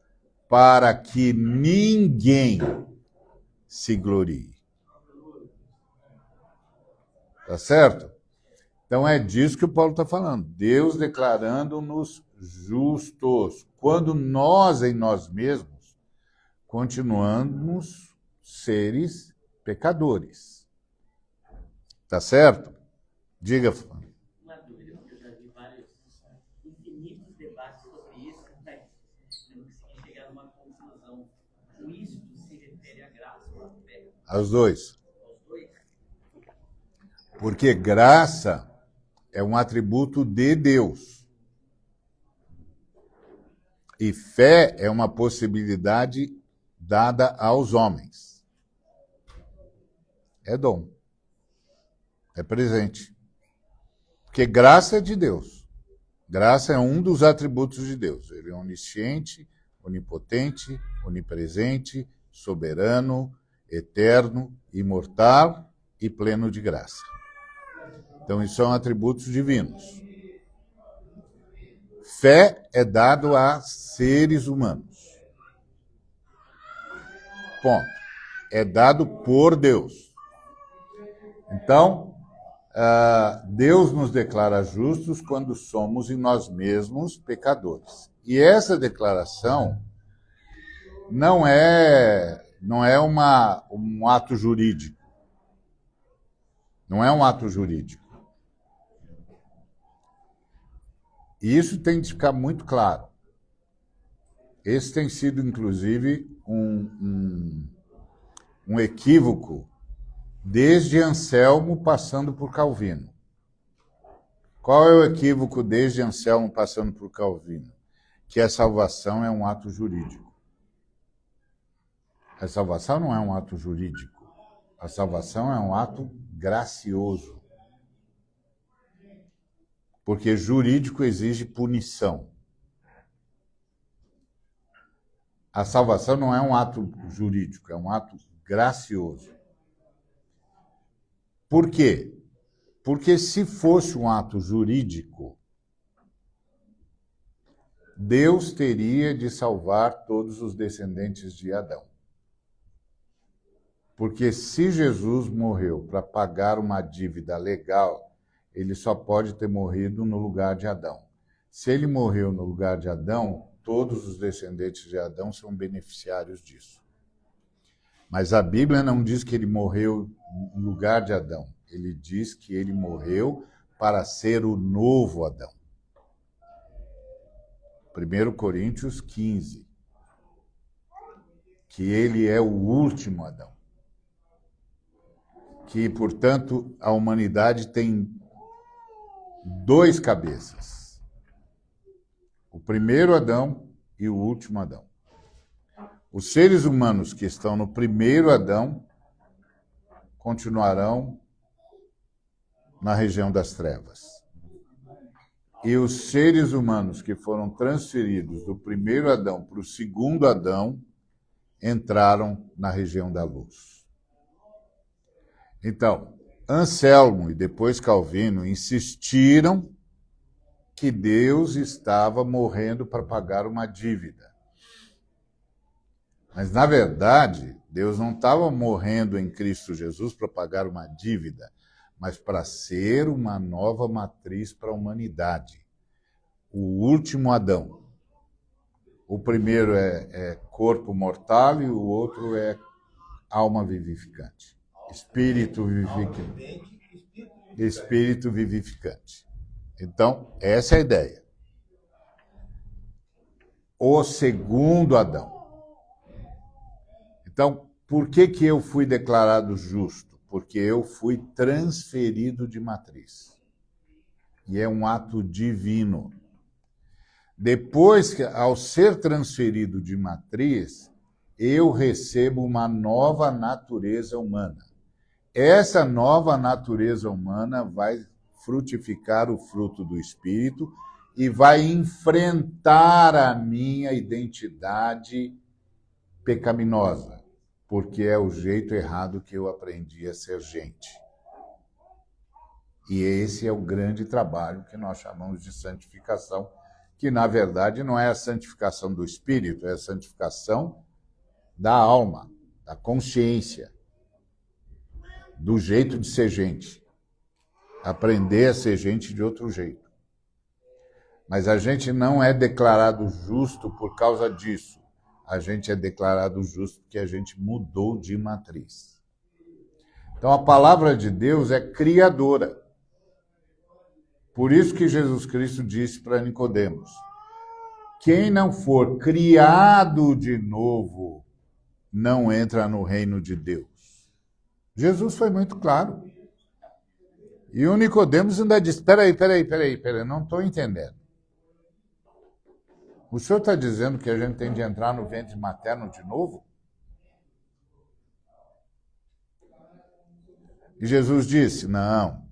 para que ninguém se glorie. Tá certo? Então é disso que o Paulo está falando. Deus declarando-nos justos. Quando nós, em nós mesmos, continuamos seres pecadores. Tá certo? Diga, Fábio. Uma dúvida, porque eu já vi vários infinitos debates sobre isso, mas eu não consegui chegar numa conclusão. O isto se refere à graça ou à fé? Aos dois. Aos dois? Porque graça é um atributo de Deus. E fé é uma possibilidade dada aos homens. É dom. É presente. Porque graça é de Deus. Graça é um dos atributos de Deus. Ele é onisciente, onipotente, onipresente, soberano, eterno, imortal e pleno de graça. Então, isso são atributos divinos. Fé é dado a seres humanos. Ponto. É dado por Deus. Então, Deus nos declara justos quando somos em nós mesmos pecadores. E essa declaração não é um ato jurídico. Não é um ato jurídico. E isso tem de ficar muito claro. Esse tem sido, inclusive, um equívoco desde Anselmo passando por Calvino. Qual é o equívoco desde Anselmo passando por Calvino? Que a salvação é um ato jurídico. A salvação não é um ato jurídico. A salvação é um ato gracioso. Porque jurídico exige punição. A salvação não é um ato jurídico, é um ato gracioso. Por quê? Porque se fosse um ato jurídico, Deus teria de salvar todos os descendentes de Adão. Porque se Jesus morreu para pagar uma dívida legal, ele só pode ter morrido no lugar de Adão. Se ele morreu no lugar de Adão, todos os descendentes de Adão são beneficiários disso. Mas a Bíblia não diz que ele morreu no lugar de Adão. Ele diz que ele morreu para ser o novo Adão. 1 Coríntios 15. Que ele é o último Adão. Que, portanto, a humanidade tem 2 cabeças. O primeiro Adão e o último Adão. Os seres humanos que estão no primeiro Adão continuarão na região das trevas. E os seres humanos que foram transferidos do primeiro Adão para o segundo Adão entraram na região da luz. Então, Anselmo e depois Calvino insistiram que Deus estava morrendo para pagar uma dívida. Mas, na verdade, Deus não estava morrendo em Cristo Jesus para pagar uma dívida, mas para ser uma nova matriz para a humanidade. O último Adão. O primeiro é corpo mortal e o outro é alma vivificante. Espírito vivificante. Espírito vivificante. Então, essa é a ideia. O segundo Adão. Então, por que eu fui declarado justo? Porque eu fui transferido de matriz. E é um ato divino. Depois, ao ser transferido de matriz, eu recebo uma nova natureza humana. Essa nova natureza humana vai frutificar o fruto do Espírito e vai enfrentar a minha identidade pecaminosa, porque é o jeito errado que eu aprendi a ser gente. E esse é o grande trabalho que nós chamamos de santificação, que na verdade não é a santificação do espírito, é a santificação da alma, da consciência, do jeito de ser gente. Aprender a ser gente de outro jeito. Mas a gente não é declarado justo por causa disso. A gente é declarado justo porque a gente mudou de matriz. Então a palavra de Deus é criadora. Por isso que Jesus Cristo disse para Nicodemos: quem não for criado de novo não entra no reino de Deus. Jesus foi muito claro. E o Nicodemos ainda disse: peraí, não estou entendendo. O senhor está dizendo que a gente tem de entrar no ventre materno de novo? E Jesus disse: não,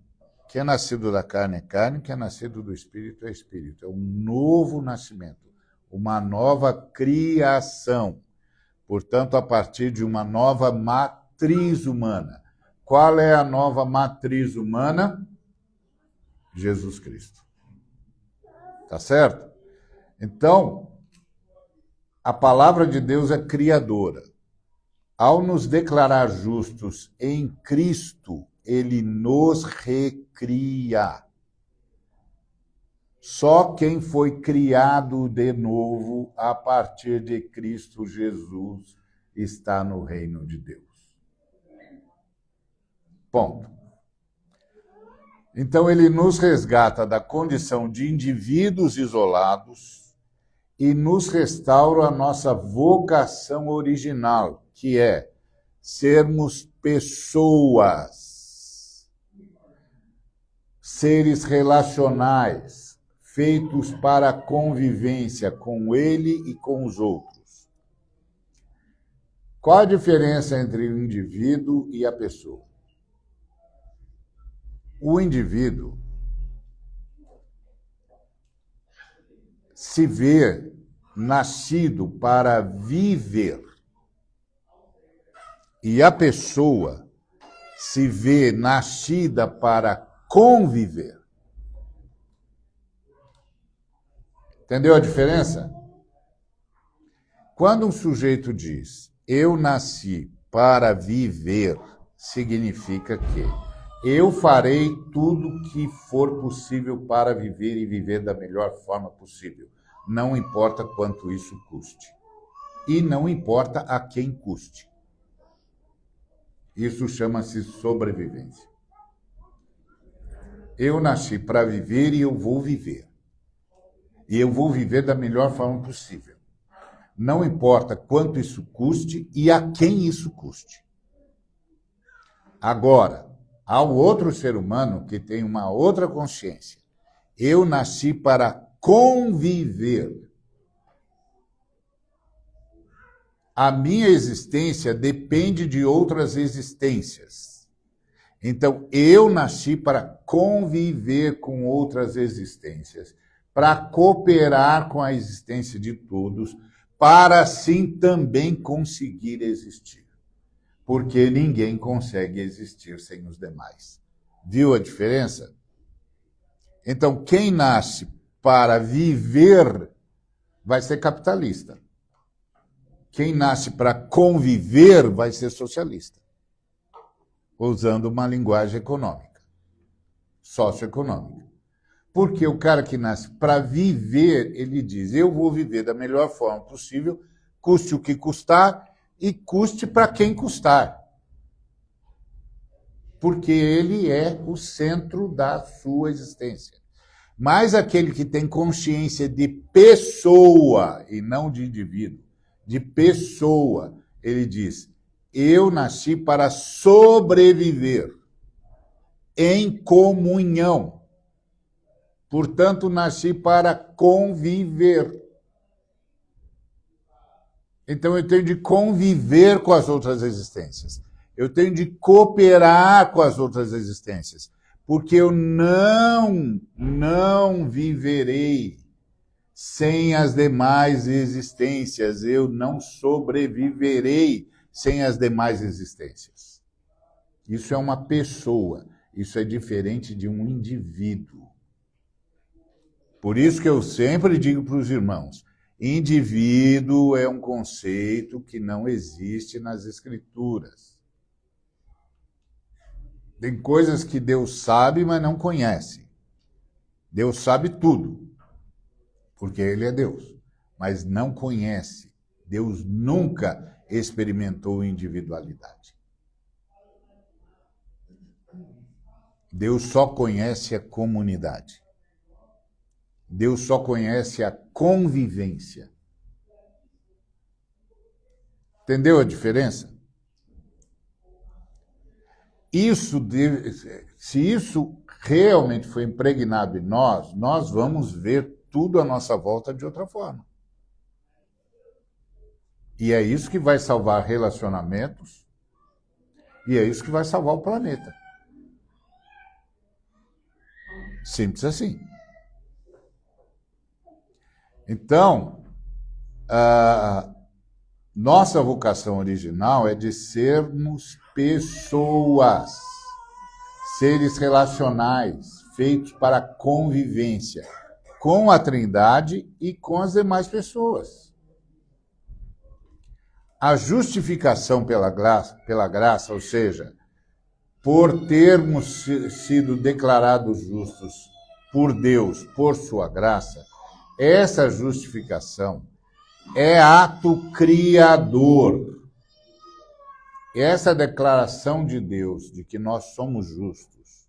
quem é nascido da carne é carne, quem é nascido do Espírito é Espírito. É um novo nascimento, uma nova criação. Portanto, a partir de uma nova matriz humana. Qual é a nova matriz humana? Jesus Cristo. Tá certo? Então, a palavra de Deus é criadora. Ao nos declarar justos em Cristo, ele nos recria. Só quem foi criado de novo a partir de Cristo Jesus está no reino de Deus. Ponto. Então, ele nos resgata da condição de indivíduos isolados e nos restaura a nossa vocação original, que é sermos pessoas, seres relacionais, feitos para a convivência com ele e com os outros. Qual a diferença entre o indivíduo e a pessoa? O indivíduo se vê nascido para viver. E a pessoa se vê nascida para conviver. Entendeu a diferença? Quando um sujeito diz: eu nasci para viver significa que eu farei tudo que for possível para viver e viver da melhor forma possível. Não importa quanto isso custe. E não importa a quem custe. Isso chama-se sobrevivência. Eu nasci para viver e eu vou viver. E eu vou viver da melhor forma possível. Não importa quanto isso custe e a quem isso custe. Agora, há o outro ser humano que tem uma outra consciência. Eu nasci para conviver. A minha existência depende de outras existências. Então, eu nasci para conviver com outras existências, para cooperar com a existência de todos, para assim também conseguir existir. Porque ninguém consegue existir sem os demais. Viu a diferença? Então, quem nasce para viver vai ser capitalista. Quem nasce para conviver vai ser socialista, usando uma linguagem econômica, socioeconômica. Porque o cara que nasce para viver, ele diz, eu vou viver da melhor forma possível, custe o que custar e custe para quem custar. Porque ele é o centro da sua existência. Mas aquele que tem consciência de pessoa e não de indivíduo, de pessoa, ele diz, eu nasci para sobreviver em comunhão. Portanto, nasci para conviver. Então, eu tenho de conviver com as outras existências. Eu tenho de cooperar com as outras existências. Porque eu não viverei sem as demais existências. Eu não sobreviverei sem as demais existências. Isso é uma pessoa. Isso é diferente de um indivíduo. Por isso que eu sempre digo para os irmãos, indivíduo é um conceito que não existe nas Escrituras. Tem coisas que Deus sabe, mas não conhece. Deus sabe tudo, porque Ele é Deus, mas não conhece. Deus nunca experimentou individualidade. Deus só conhece a comunidade. Deus só conhece a convivência. Entendeu a diferença? Se isso realmente foi impregnado em nós, nós vamos ver tudo à nossa volta de outra forma. E é isso que vai salvar relacionamentos, e é isso que vai salvar o planeta. Simples assim. Então, a nossa vocação original é de sermos pessoas, seres relacionais, feitos para a convivência com a Trindade e com as demais pessoas. A justificação pela graça, ou seja, por termos sido declarados justos por Deus, por sua graça, essa justificação é ato criador. Essa declaração de Deus de que nós somos justos,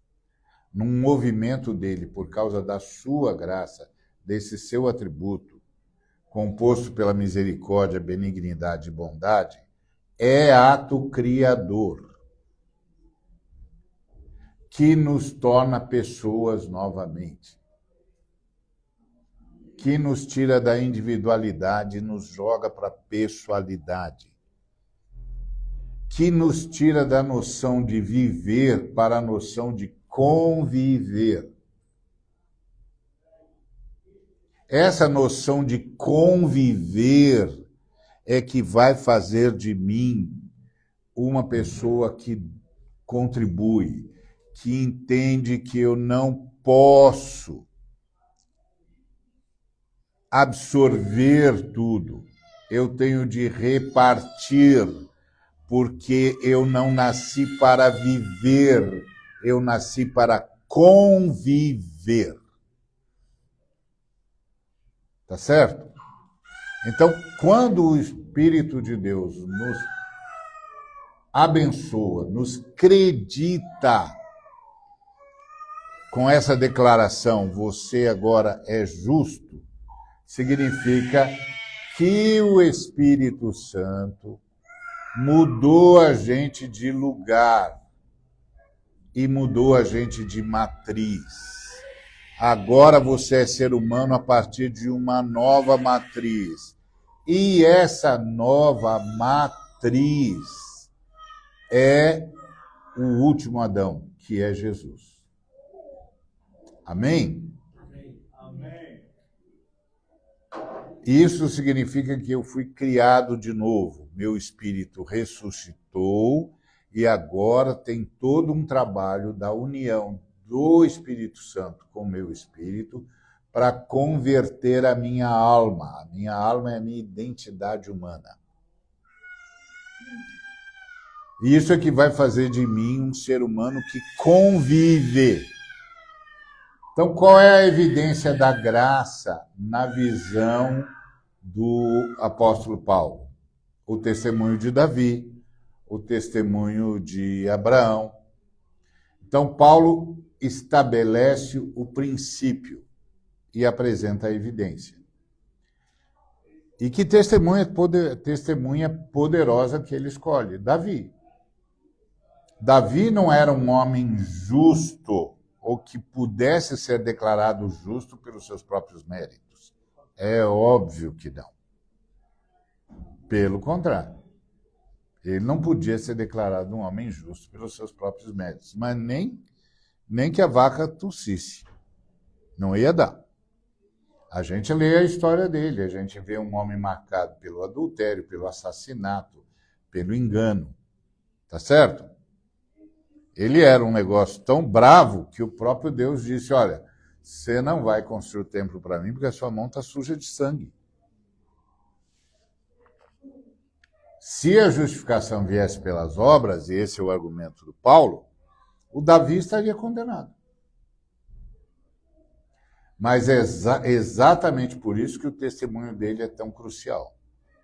num movimento dele por causa da sua graça, desse seu atributo, composto pela misericórdia, benignidade e bondade, é ato criador, que nos torna pessoas novamente, que nos tira da individualidade e nos joga para a pessoalidade, que nos tira da noção de viver para a noção de conviver. Essa noção de conviver é que vai fazer de mim uma pessoa que contribui, que entende que eu não posso absorver tudo. Eu tenho de repartir, porque eu não nasci para viver, eu nasci para conviver. Tá certo? Então, quando o Espírito de Deus nos abençoa, nos acredita com essa declaração, você agora é justo, significa que o Espírito Santo mudou a gente de lugar e mudou a gente de matriz. Agora você é ser humano a partir de uma nova matriz. E essa nova matriz é o último Adão, que é Jesus. Amém? Amém. Isso significa que eu fui criado de novo. Meu espírito ressuscitou e agora tem todo um trabalho da união do Espírito Santo com o meu espírito para converter a minha alma. A minha alma é a minha identidade humana. E isso é que vai fazer de mim um ser humano que convive. Então, qual é a evidência da graça na visão do apóstolo Paulo? O testemunho de Davi, o testemunho de Abraão. Então, Paulo estabelece o princípio e apresenta a evidência. E que testemunha poderosa que ele escolhe? Davi. Davi não era um homem justo, ou que pudesse ser declarado justo pelos seus próprios méritos. É óbvio que não. Pelo contrário. Ele não podia ser declarado um homem justo pelos seus próprios méritos, mas nem que a vaca tossisse. Não ia dar. A gente lê a história dele, a gente vê um homem marcado pelo adultério, pelo assassinato, pelo engano. Tá certo? Ele era um negócio tão bravo que o próprio Deus disse, olha, você não vai construir o templo para mim porque a sua mão está suja de sangue. Se a justificação viesse pelas obras, e esse é o argumento do Paulo, o Davi estaria condenado. Mas é exatamente por isso que o testemunho dele é tão crucial.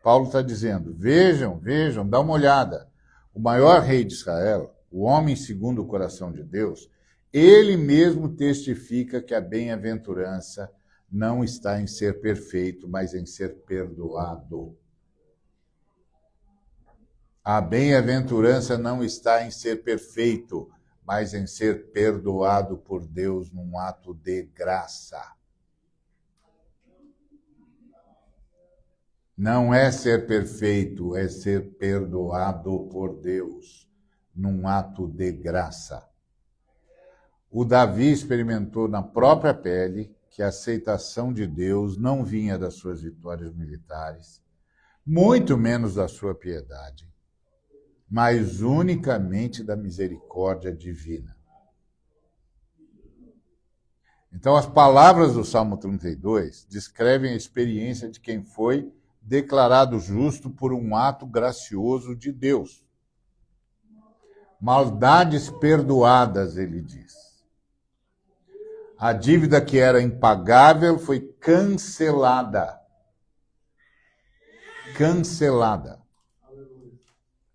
Paulo está dizendo, vejam, dá uma olhada. O maior rei de Israel, o homem segundo o coração de Deus, ele mesmo testifica que a bem-aventurança não está em ser perfeito, mas em ser perdoado. A bem-aventurança não está em ser perfeito, mas em ser perdoado por Deus num ato de graça. Não é ser perfeito, é ser perdoado por Deus num ato de graça. O Davi experimentou na própria pele que a aceitação de Deus não vinha das suas vitórias militares, muito menos da sua piedade, mas unicamente da misericórdia divina. Então, as palavras do Salmo 32 descrevem a experiência de quem foi declarado justo por um ato gracioso de Deus. Maldades perdoadas, ele diz. A dívida que era impagável foi cancelada. Cancelada.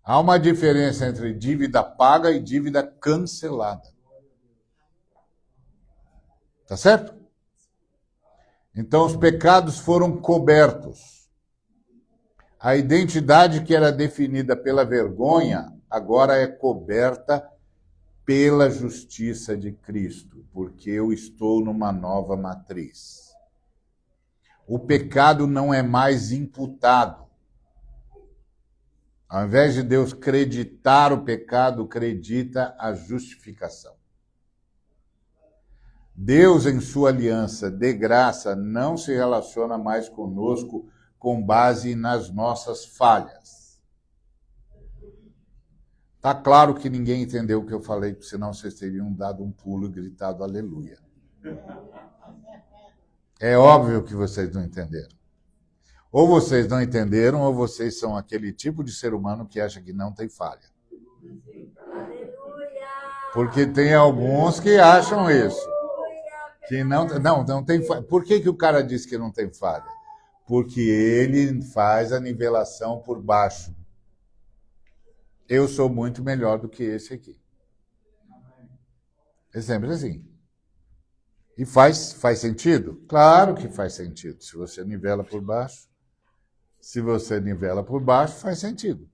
Há uma diferença entre dívida paga e dívida cancelada. Tá certo? Então, os pecados foram cobertos. A identidade que era definida pela vergonha, agora é coberta pela justiça de Cristo, porque eu estou numa nova matriz. O pecado não é mais imputado. Ao invés de Deus creditar o pecado, acredita a justificação. Deus, em sua aliança de graça, não se relaciona mais conosco com base nas nossas falhas. Tá claro que ninguém entendeu o que eu falei, senão vocês teriam dado um pulo e gritado aleluia. É óbvio que vocês não entenderam. Ou vocês não entenderam, ou vocês são aquele tipo de ser humano que acha que não tem falha. Porque tem alguns que acham isso. Que não tem falha. Por que o cara diz que não tem falha? Porque ele faz a nivelação por baixo. Eu sou muito melhor do que esse aqui. É sempre assim. E faz sentido? Claro que faz sentido. Se você nivela por baixo, faz sentido.